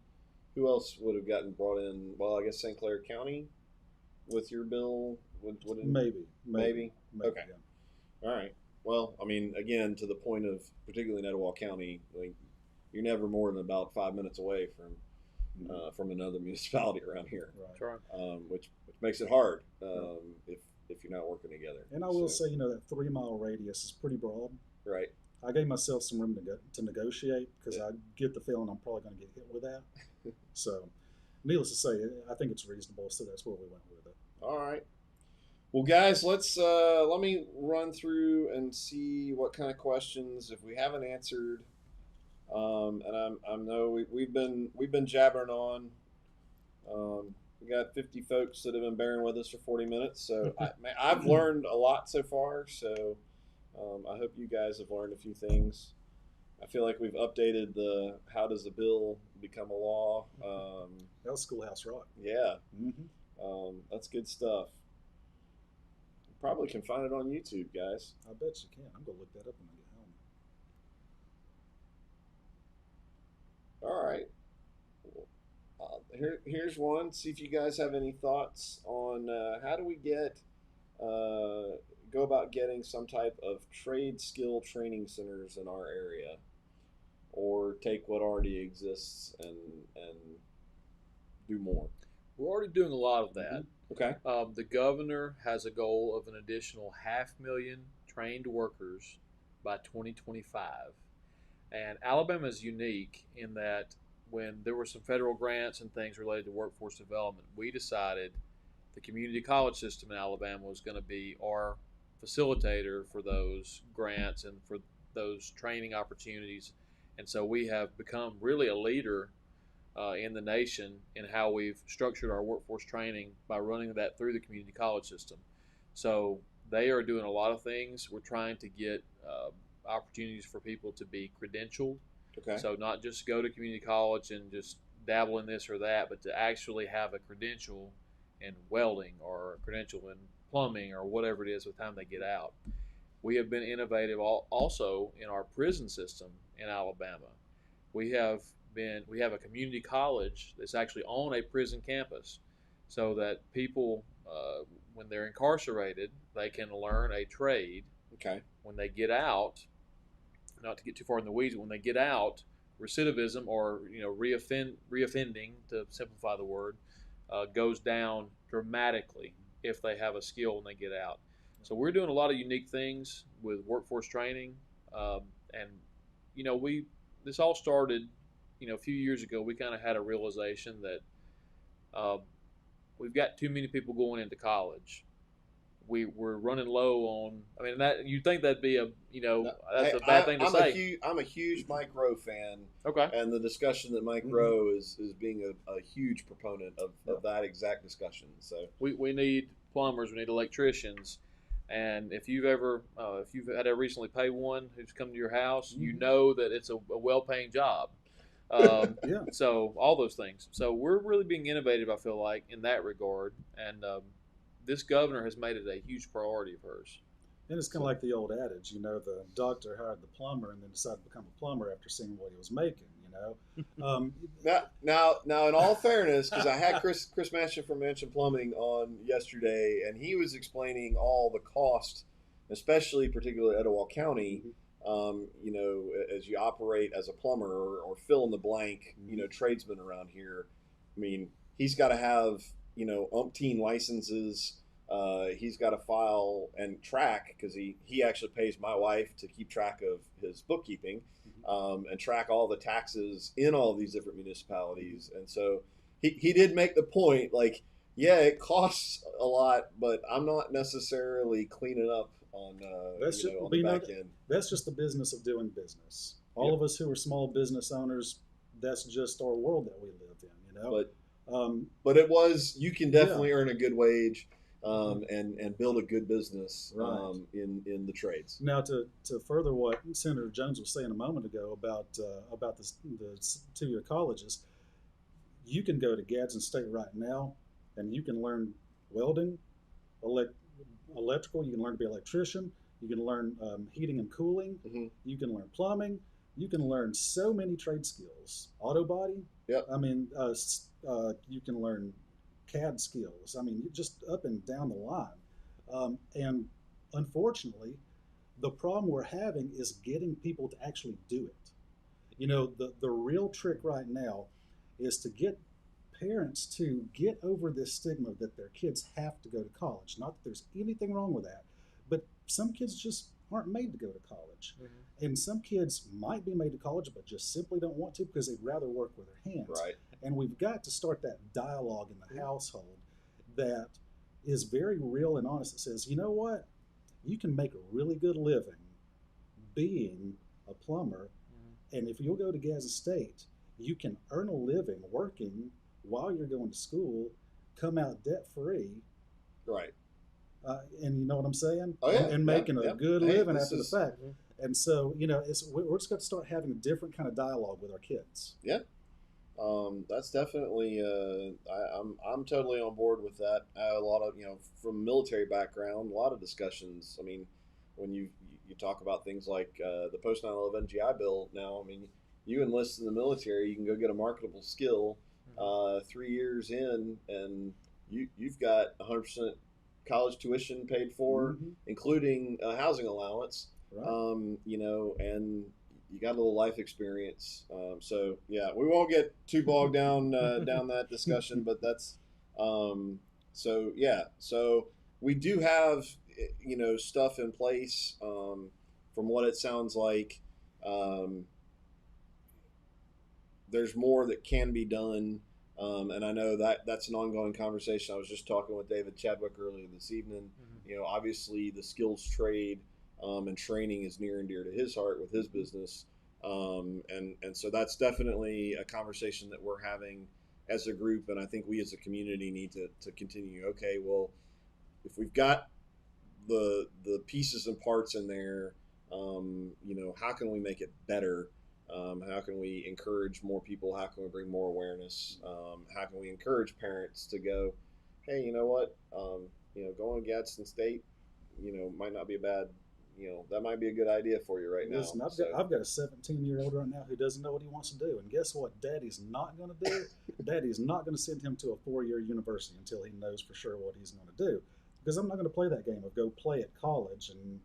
Who else would have gotten brought in? Well, I guess St. Clair County with your bill would maybe. Okay. Yeah. All right. Well, I mean, again, to the point of particularly in Etowah County, like, you're never more than about 5 minutes away from another municipality around here, Right. which makes it hard if you're not working together. And I will say, that 3 mile radius is pretty broad. Right. I gave myself some room to negotiate because I get the feeling I'm probably going to get hit with that. So, needless to say, I think it's reasonable. So that's where we went with it. All right. Well, guys, let me run through and see what kind of questions if we haven't answered. And I know we've been jabbering on. We got 50 folks that have been bearing with us for 40 minutes, so I've learned a lot so far. So I hope you guys have learned a few things. I feel like we've updated the how does a bill become a law. That was Schoolhouse Rock. Yeah, Mm-hmm. that's good stuff. Probably can find it on YouTube, guys. I bet you can. I'm going to look that up when I get home. All right. Here's one. See if you guys have any thoughts on how do we go about getting some type of trade skill training centers in our area, or take what already exists and do more. We're already doing a lot of that. Okay. The governor has a goal of an additional 500,000 trained workers by 2025. And Alabama is unique in that when there were some federal grants and things related to workforce development, we decided the community college system in Alabama was going to be our facilitator for those grants and for those training opportunities. And so we have become really a leader in the nation in how we've structured our workforce training by running that through the community college system. So they are doing a lot of things. We're trying to get opportunities for people to be credentialed. Okay. So not just go to community college and just dabble in this or that, but to actually have a credential in welding or a credential in plumbing or whatever it is by the time they get out. We have been innovative also in our prison system in Alabama. We have a community college that's actually on a prison campus, so that people, when they're incarcerated, they can learn a trade. Okay. When they get out, not to get too far in the weeds, when they get out, recidivism or reoffending, to simplify the word, goes down dramatically if they have a skill when they get out. So we're doing a lot of unique things with workforce training, and this all started. A few years ago, we kind of had a realization that we've got too many people going into college. We're running low on. I mean, that you'd think that'd be that's a bad thing to say. I'm a huge Mike Rowe fan. Okay. And the discussion that Mike Rowe is being a huge proponent of that exact discussion. So we need plumbers, we need electricians, and if you've had to recently pay one who's come to your house, you know that it's a well-paying job. Yeah. So all those things. So we're really being innovative, I feel like, in that regard, and this governor has made it a huge priority of hers. And it's kind of like the old adage, the doctor hired the plumber and then decided to become a plumber after seeing what he was making. Now, in all fairness, because I had Chris Manchin from Manchin Plumbing on yesterday, and he was explaining all the cost, especially particularly Etowah County. As you operate as a plumber or fill in the blank, tradesman around here. I mean, he's got to have umpteen licenses. He's got to file and track, because he actually pays my wife to keep track of his bookkeeping, and track all the taxes in all these different municipalities. And so he did make the point, like, yeah, it costs a lot, but I'm not necessarily cleaning up on That's just, on the back end. that's just the business of doing business. All of us who are small business owners, that's just our world that we live in. But it was, you can definitely Yeah. earn a good wage and build a good business Right. in the trades. Now, to further what Senator Jones was saying a moment ago about the 2-year colleges, you can go to Gadsden State right now, and you can learn welding, elect, electrical. You can learn to be an electrician. You can learn heating and cooling. Mm-hmm. You can learn plumbing. You can learn so many trade skills. Auto body. Yep. I mean, you can learn CAD skills. I mean, just up and down the line. And unfortunately, the problem we're having is getting people to actually do it. The real trick right now is to get parents to get over this stigma that their kids have to go to college. Not that there's anything wrong with that, but some kids just aren't made to go to college. Mm-hmm. And some kids might be made to college, but just simply don't want to because they'd rather work with their hands. Right. And we've got to start that dialogue in the household that is very real and honest. That says, you know what? You can make a really good living being a plumber. Mm-hmm. And if you'll go to Gadsden State, you can earn a living working while you're going to school, come out debt free. Right. And you know what I'm saying? Oh, yeah. And making a good living after the fact. Mm-hmm. And so, we're just going to start having a different kind of dialogue with our kids. Yeah. That's definitely, I'm totally on board with that. A lot of, from military background, a lot of discussions. I mean, when you talk about things like the post 9/11 GI Bill now, I mean, you enlist in the military, you can go get a marketable skill 3 years in, and you've got 100% college tuition paid for, mm-hmm. including a housing allowance, right. And you got a little life experience. So yeah, we won't get too bogged down that discussion, but that's so yeah. So we do have stuff in place. From what it sounds like, there's more that can be done. And I know that's an ongoing conversation. I was just talking with David Chadwick earlier this evening. Mm-hmm. Obviously the skills trade and training is near and dear to his heart with his business. And so that's definitely a conversation that we're having as a group. And I think we as a community need to continue. Okay, well, if we've got the pieces and parts in there, how can we make it better? How can we encourage more people? How can we bring more awareness? How can we encourage parents to go, hey, you know what? Going to Gadsden State, might not be a bad, that might be a good idea for you right Listen, now. I've got a 17-year-old right now who doesn't know what he wants to do. And guess what Daddy's not going to do? Daddy's not going to send him to a 4-year university until he knows for sure what he's going to do. Because I'm not going to play that game of go play at college and,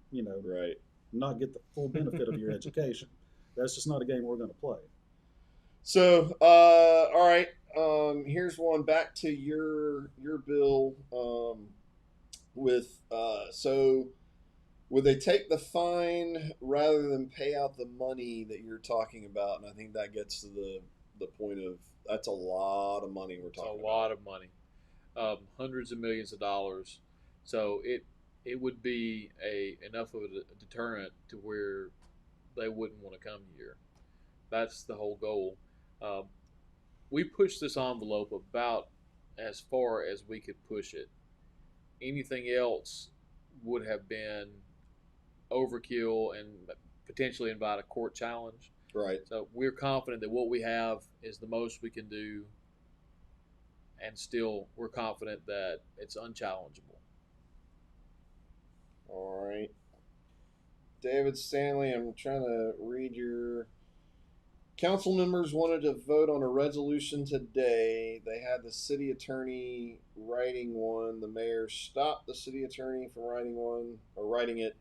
right. not get the full benefit of your education. That's just not a game we're going to play. So, all right. Here's one back to your bill. So, would they take the fine rather than pay out the money that you're talking about? And I think that gets to the point of that's a lot of money we're talking about. It's a lot of money, hundreds of millions of dollars. So it would be enough of a deterrent to where they wouldn't want to come here. That's the whole goal. We pushed this envelope about as far as we could push it. Anything else would have been overkill and potentially invite a court challenge. Right. So we're confident that what we have is the most we can do, and still we're confident that it's unchallengeable. All right. David Stanley, I'm trying to read your... Council members wanted to vote on a resolution today. They had the city attorney writing one. The mayor stopped the city attorney from writing one or writing it.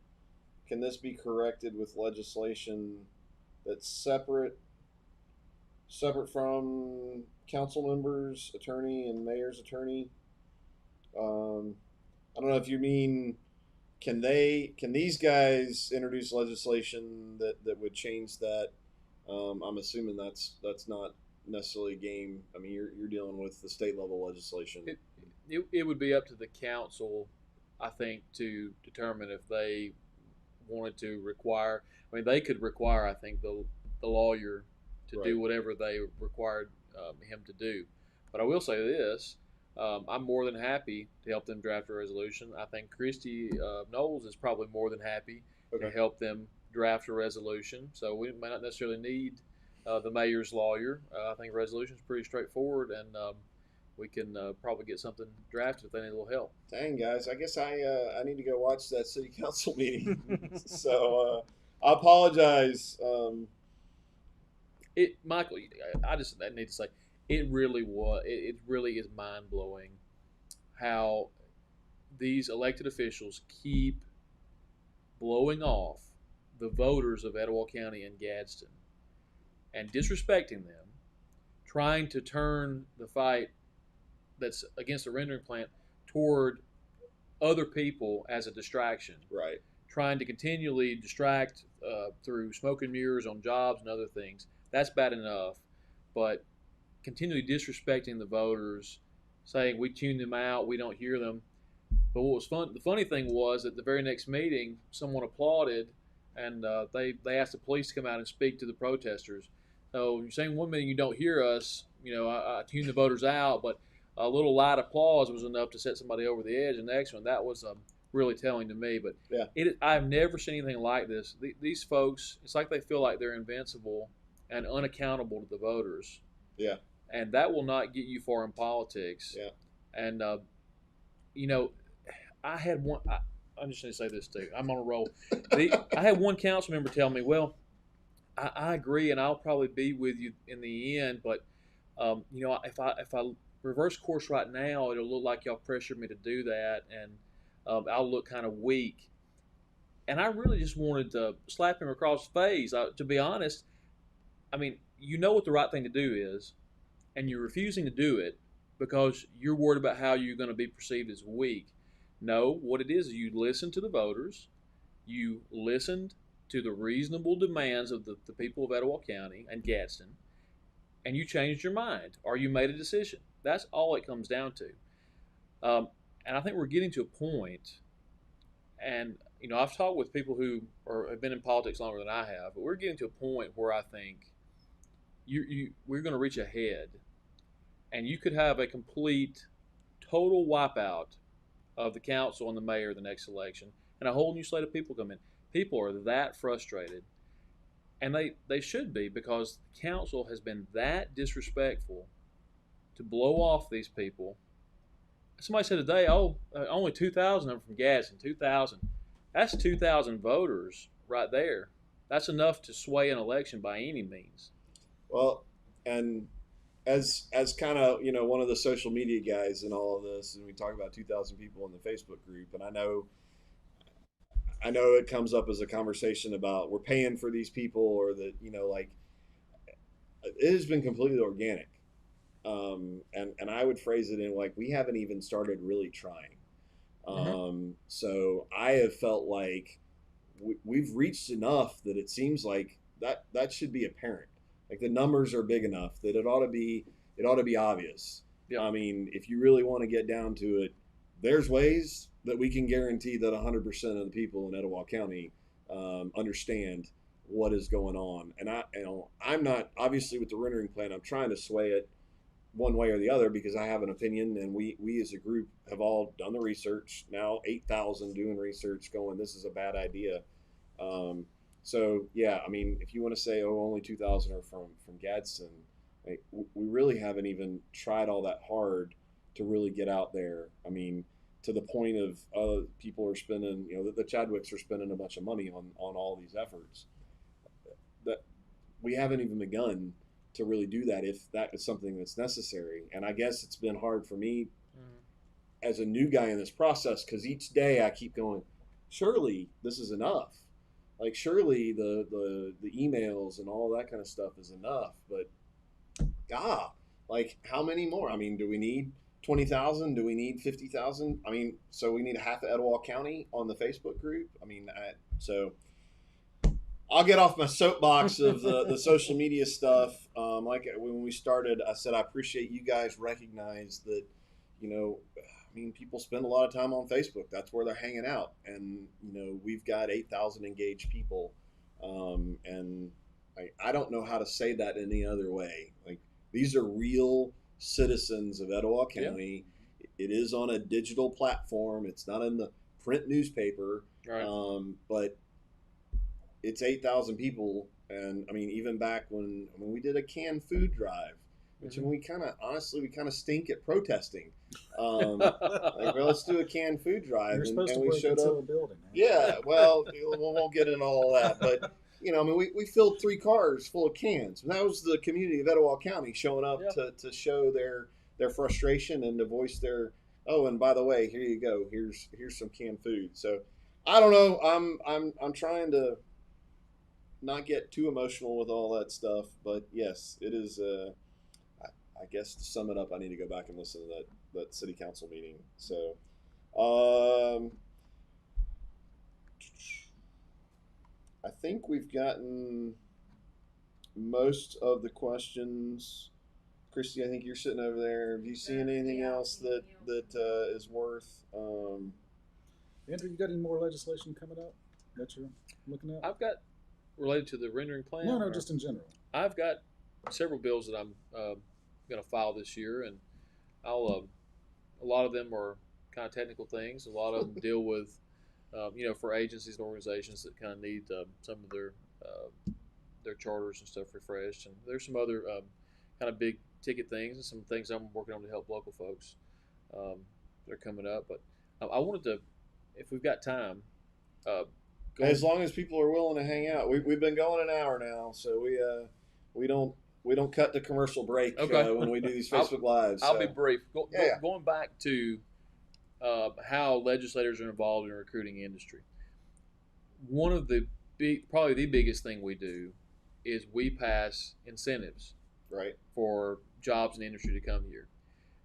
Can this be corrected with legislation that's separate from council members, attorney, and mayor's attorney? I don't know if you mean... Can these guys introduce legislation that would change that? I'm assuming that's not necessarily a game. I mean, you're dealing with the state level legislation. It would be up to the council. I think, to determine if they wanted to require. I mean, they could require, I think, the lawyer to Right. do whatever they required him to do. But I will say this: I'm more than happy to help them draft a resolution. I think Christy Knowles is probably more than happy to Okay. help them draft a resolution. So we may not necessarily need the mayor's lawyer. I think a resolution is pretty straightforward, and we can probably get something drafted if they need a little help. Dang, guys, I guess I need to go watch that city council meeting. So I apologize. Michael, I just need to say, it really was. It really is mind blowing how these elected officials keep blowing off the voters of Etowah County and Gadsden and disrespecting them, trying to turn the fight that's against the rendering plant toward other people as a distraction, Right. trying to continually distract through smoke and mirrors on jobs and other things. That's bad enough, but continually disrespecting the voters, saying we tune them out, we don't hear them. But what was fun? The funny thing was at the very next meeting, someone applauded, and they asked the police to come out and speak to the protesters. So you're saying one minute you don't hear us, I tune the voters out, but a little light applause was enough to set somebody over the edge. And the next one, that was really telling to me. But Yeah. I've never seen anything like this. These folks, it's like they feel like they're invincible and unaccountable to the voters. Yeah. And that will not get you far in politics. Yeah. And I had one. I'm just going to say this too. I'm on a roll. I had one council member tell me, "Well, I agree, and I'll probably be with you in the end, but if I reverse course right now, it'll look like y'all pressured me to do that, and I'll look kind of weak." And I really just wanted to slap him across the face. To be honest, I mean, you know what the right thing to do is, and you're refusing to do it because you're worried about how you're going to be perceived as weak. No, what it is you listen to the voters, you listened to the reasonable demands of the people of Etowah County and Gadsden, and you changed your mind or you made a decision. That's all it comes down to. And I think we're getting to a point, and I've talked with people who have been in politics longer than I have, but we're getting to a point where I think we're going to reach a head, and you could have a complete, total wipeout of the council and the mayor the next election, and a whole new slate of people come in. People are that frustrated, and they should be, because the council has been that disrespectful to blow off these people. Somebody said today, only 2,000 of them from Gadsden. 2,000. That's 2,000 voters right there. That's enough to sway an election by any means. Well, and as kind of one of the social media guys in all of this, and we talk about 2,000 people in the Facebook group, and I know it comes up as a conversation about we're paying for these people, or that like it has been completely organic, and I would phrase it in like we haven't even started really trying. So I have felt like we've reached enough that it seems like that should be apparent. Like the numbers are big enough that it ought to be obvious. Yep. I mean, if you really want to get down to it, there's ways that we can guarantee that 100% of the people in Etowah County understand what is going on. And I'm not, obviously with the rendering plan, I'm trying to sway it one way or the other because I have an opinion, and we as a group have all done the research. Now 8,000 doing research going, this is a bad idea. So yeah, I mean, if you want to say, only 2,000 are from Gadsden, like, we really haven't even tried all that hard to really get out there. I mean, to the point of people are spending, the Chadwicks are spending a bunch of money on all these efforts. That we haven't even begun to really do that, if that is something that's necessary. And I guess it's been hard for me as a new guy in this process, because each day I keep going, surely this is enough. Like surely the emails and all that kind of stuff is enough, but God, like how many more? I mean, do we need 20,000? Do we need 50,000? I mean, so we need half of Etowah County on the Facebook group. I mean, so I'll get off my soapbox of the social media stuff. Like when we started, I said I appreciate you guys recognize that, mean, people spend a lot of time on Facebook. That's where they're hanging out, and we've got 8,000 engaged people, and I don't know how to say that any other way. Like, these are real citizens of Etowah County. Yeah. It is on a digital platform. It's not in the print newspaper, Right. But it's 8,000 people, and I mean, even back when we did a canned food drive, which we kind of stink at protesting. Like, well, let's do a canned food drive. You're supposed to we break showed into up. a building. Yeah, well, we won't get into all that, but I mean, we filled 3 cars full of cans. And that was the community of Etowah County showing up to show their frustration and to voice their, oh, and by the way, here you go. Here's some canned food. So I don't know. I'm trying to not get too emotional with all that stuff, but yes, it is. I guess to sum it up, I need to go back and listen to that city council meeting. So, I think we've gotten most of the questions. Christy, I think you're sitting over there. Have you seen anything else that is worth? Andrew, you got any more legislation coming up that you're looking at? I've got, related to the rendering plan? No, just in general. I've got several bills that I'm going to file this year, and I'll a lot of them are kind of technical things. A lot of them deal with for agencies and organizations that kind of need some of their charters and stuff refreshed, and there's some other kind of big ticket things and some things I'm working on to help local folks that are coming up. But I wanted to, if we've got time, as long as people are willing to hang out. We've been going an hour now, so we don't cut the commercial break when we do these Facebook Lives. I'll be brief. Going back to how legislators are involved in the recruiting industry. One of the probably the biggest thing we do is we pass incentives, right, for jobs in the industry to come here.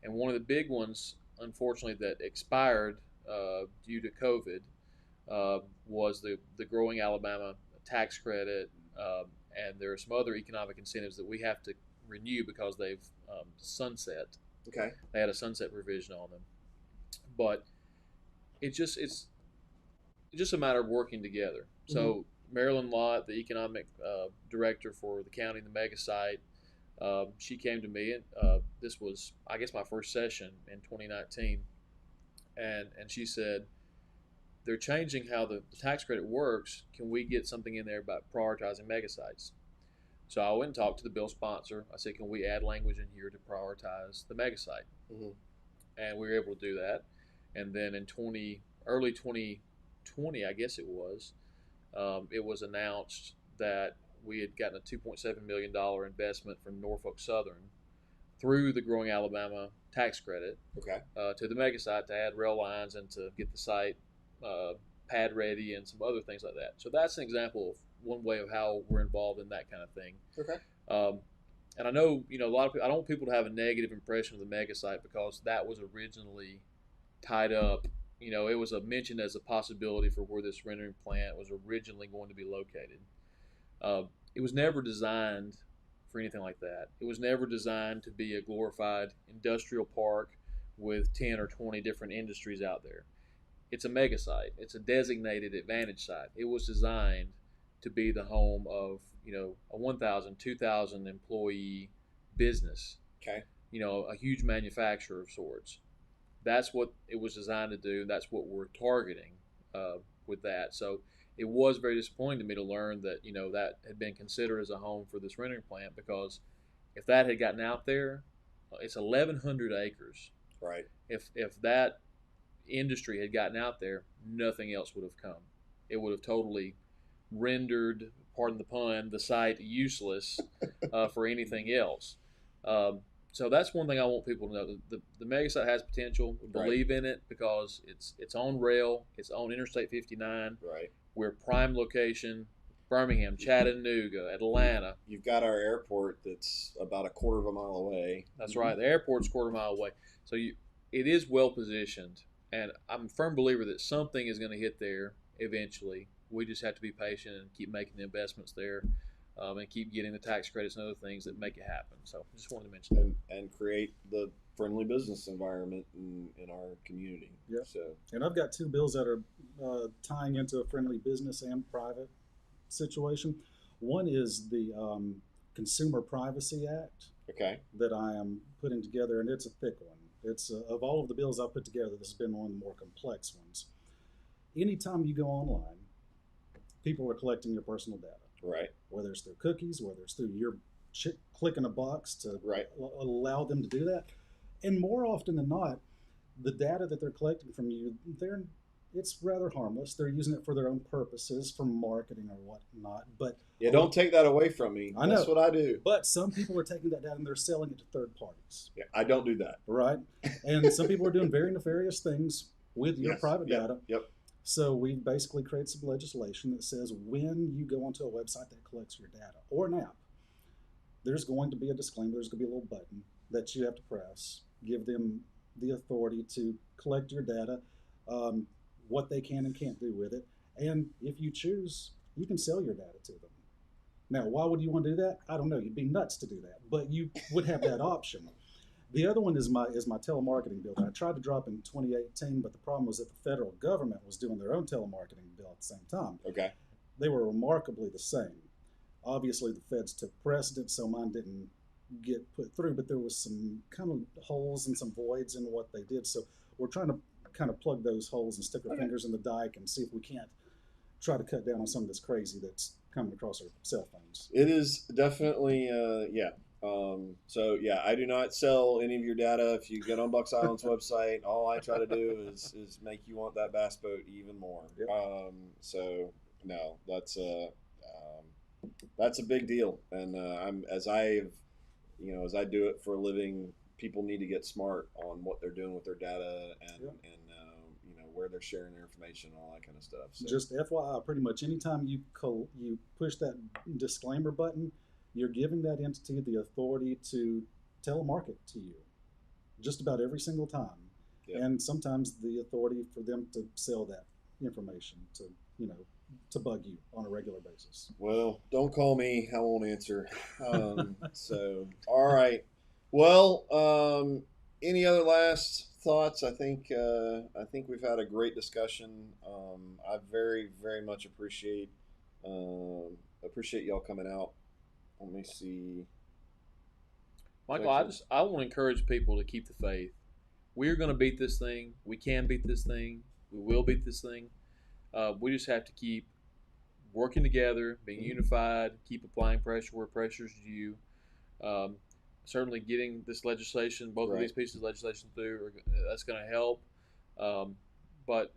And one of the big ones, unfortunately, that expired due to COVID was the Growing Alabama tax credit, and there are some other economic incentives that we have to renew because they've sunset. Okay. They had a sunset provision on them. But it's just a matter of working together. Mm-hmm. So Marilyn Lott, the economic director for the county and the mega site, she came to me, and this was, I guess, my first session in 2019, and she said, they're changing how the tax credit works. Can we get something in there about prioritizing mega sites? So I went and talked to the bill sponsor. I said, can we add language in here to prioritize the mega site? Mm-hmm. And we were able to do that. And then in early 2020, I guess it was announced that we had gotten a $2.7 million investment from Norfolk Southern through the Growing Alabama tax credit to the mega site to add rail lines and to get the site pad ready and some other things like that. So that's an example of one way of how we're involved in that kind of thing. Okay. And I know, a lot of people, I don't want people to have a negative impression of the mega site because that was originally tied up. It was mentioned as a possibility for where this rendering plant was originally going to be located. It was never designed for anything like that. It was never designed to be a glorified industrial park with 10 or 20 different industries out there. It's a mega site. It's a designated advantage site. It was designed to be the home of, a 1,000, 2,000 employee business. Okay. A huge manufacturer of sorts. That's what it was designed to do. That's what we're targeting with that. So it was very disappointing to me to learn that, that had been considered as a home for this rendering plant, because if that had gotten out there, it's 1,100 acres. Right. If that industry had gotten out there, nothing else would have come. It would have totally rendered, pardon the pun, the site useless for anything else. So that's one thing I want people to know. The mega site has potential. We believe in it because it's on rail. It's on Interstate 59. Right. We're prime location. Birmingham, Chattanooga, Atlanta. You've got our airport that's about a quarter of a mile away. That's right. The airport's a quarter mile away. So it is well positioned. And I'm a firm believer that something is going to hit there eventually. We just have to be patient and keep making the investments there. and keep getting the tax credits and other things that make it happen. So just wanted to mention that. And create the friendly business environment in our community. Yeah. So, and I've got 2 bills that are tying into a friendly business and private situation. One is the Consumer Privacy Act okay. that I am putting together, and it's a thick one. It's of all of the bills I've put together, this has been one of the more complex ones. Anytime you go online, people are collecting your personal data. Right. Whether it's through cookies, whether it's through your clicking a box to right. allow them to do that. And more often than not, the data that they're collecting from you, it's rather harmless. They're using it for their own purposes, for marketing or whatnot. But yeah, don't take that away from me. I know. That's what I do. But some people are taking that data and they're selling it to third parties. Yeah, I don't do that. Right. And some people are doing very nefarious things with your private data. Yep. So we basically created some legislation that says when you go onto a website that collects your data or an app, there's going to be a disclaimer, there's going to be a little button that you have to press, give them the authority to collect your data, what they can and can't do with it. And if you choose, you can sell your data to them. Now, why would you want to do that? I don't know. You'd be nuts to do that, but you would have that option. The other one is my telemarketing bill that I tried to drop in 2018, but the problem was that the federal government was doing their own telemarketing bill at the same time. Okay. They were remarkably the same. Obviously, the feds took precedence, so mine didn't get put through, but there was some kind of holes and some voids in what they did. So we're trying to kind of plug those holes and stick our fingers in the dike and see if we can't try to cut down on some of this crazy that's coming across our cell phones. It is definitely, yeah. So yeah, I do not sell any of your data. If you get on Bucks Island's website, all I try to do is make you want that bass boat even more. Yep. So no, that's a big deal. And as I do it for a living, people need to get smart on what they're doing with their data and where they're sharing their information, all that kind of stuff. So. Just FYI, pretty much anytime you push that disclaimer button, you're giving that entity the authority to telemarket to you just about every single time. Yep. And sometimes the authority for them to sell that information to bug you on a regular basis. Well, don't call me. I won't answer. So, all right. Well, any other last thoughts? I think we've had a great discussion. I very, very much appreciate y'all coming out. Let me see. Michael, I want to encourage people to keep the faith. We're going to beat this thing. We can beat this thing. We will beat this thing. We just have to keep working together, being unified, keep applying pressure where pressure is due. Certainly getting this legislation, both of these pieces of legislation through, that's going to help. But,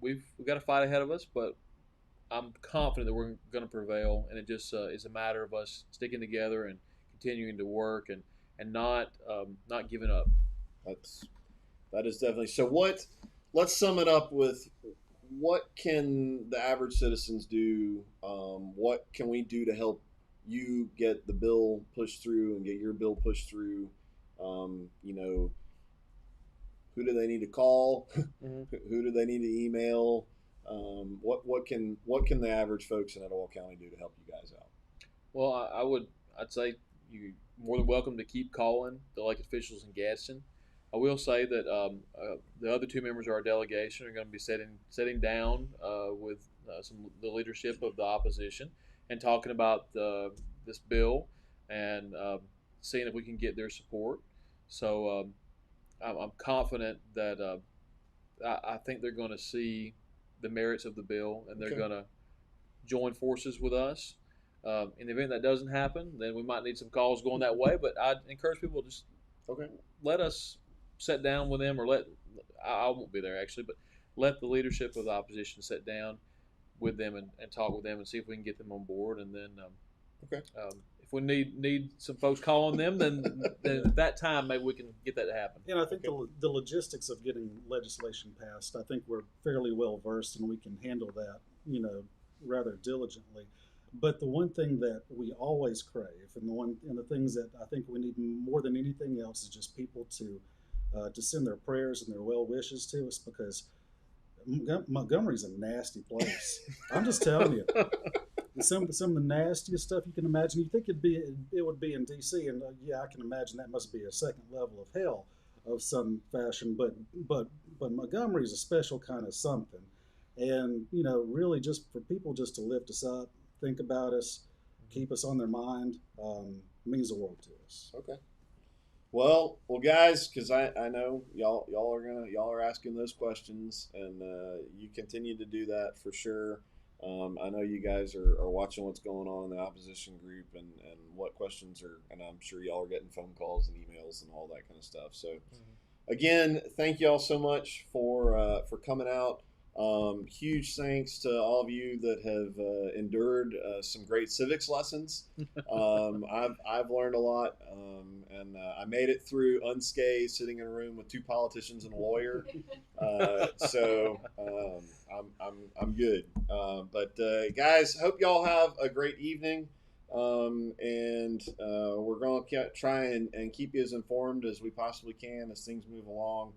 we've got a fight ahead of us, but I'm confident that we're going to prevail, and it just is a matter of us sticking together and continuing to work and not giving up. That is definitely so. Let's sum it up with what can the average citizens do? What can we do to help you get the bill pushed through and get your bill pushed through? Who do they need to call? Mm-hmm. Who do they need to email? What can the average folks in Etowah County do to help you guys out? Well, I'd say you're more than welcome to keep calling the elected officials in Gadsden. I will say that the other 2 members of our delegation are going to be sitting down with the leadership of the opposition and talking about this bill and seeing if we can get their support. So I'm confident that I think they're going to see the merits of the bill, and they're going to join forces with us. In the event that doesn't happen, then we might need some calls going that way. But I'd encourage people to just let us sit down with them, or I won't be there actually, but let the leadership of the opposition sit down with them and talk with them and see if we can get them on board. And then if we need some folks calling them, then at that time maybe we can get that to happen. And I think the logistics of getting legislation passed, I think we're fairly well versed and we can handle that, rather diligently. But the one thing that we always crave, and the things that I think we need more than anything else, is just people to send their prayers and their well wishes to us, because Montgomery's a nasty place. I'm just telling you. some of the nastiest stuff you can imagine. You think it would be in D.C. and yeah, I can imagine that must be a second level of hell of some fashion. But Montgomery is a special kind of something, and really just for people just to lift us up, think about us, keep us on their mind, means the world to us. Okay. Well, guys, because I know y'all are asking those questions, and you continue to do that for sure. I know you guys are watching what's going on in the opposition group and what questions are, and I'm sure y'all are getting phone calls and emails and all that kind of stuff. So, again, thank y'all so much for coming out. Huge thanks to all of you that have endured some great civics lessons. I've learned a lot, and I made it through unscathed, sitting in a room with two politicians and a lawyer. So I'm good. But guys, hope y'all have a great evening. And we're going to try and keep you as informed as we possibly can as things move along.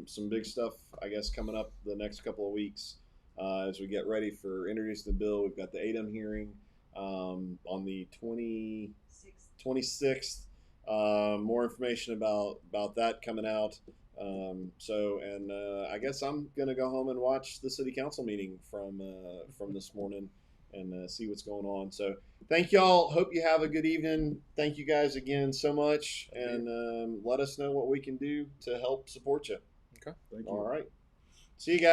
Some big stuff, I guess, coming up the next couple of weeks as we get ready for introducing the bill. We've got the ADEM hearing on the 26th. More information about that coming out. I guess I'm going to go home and watch the city council meeting from this morning and see what's going on. So thank y'all. Hope you have a good evening. Thank you guys again so much. And let us know what we can do to help support you. Okay. Thank you. All right. See you guys.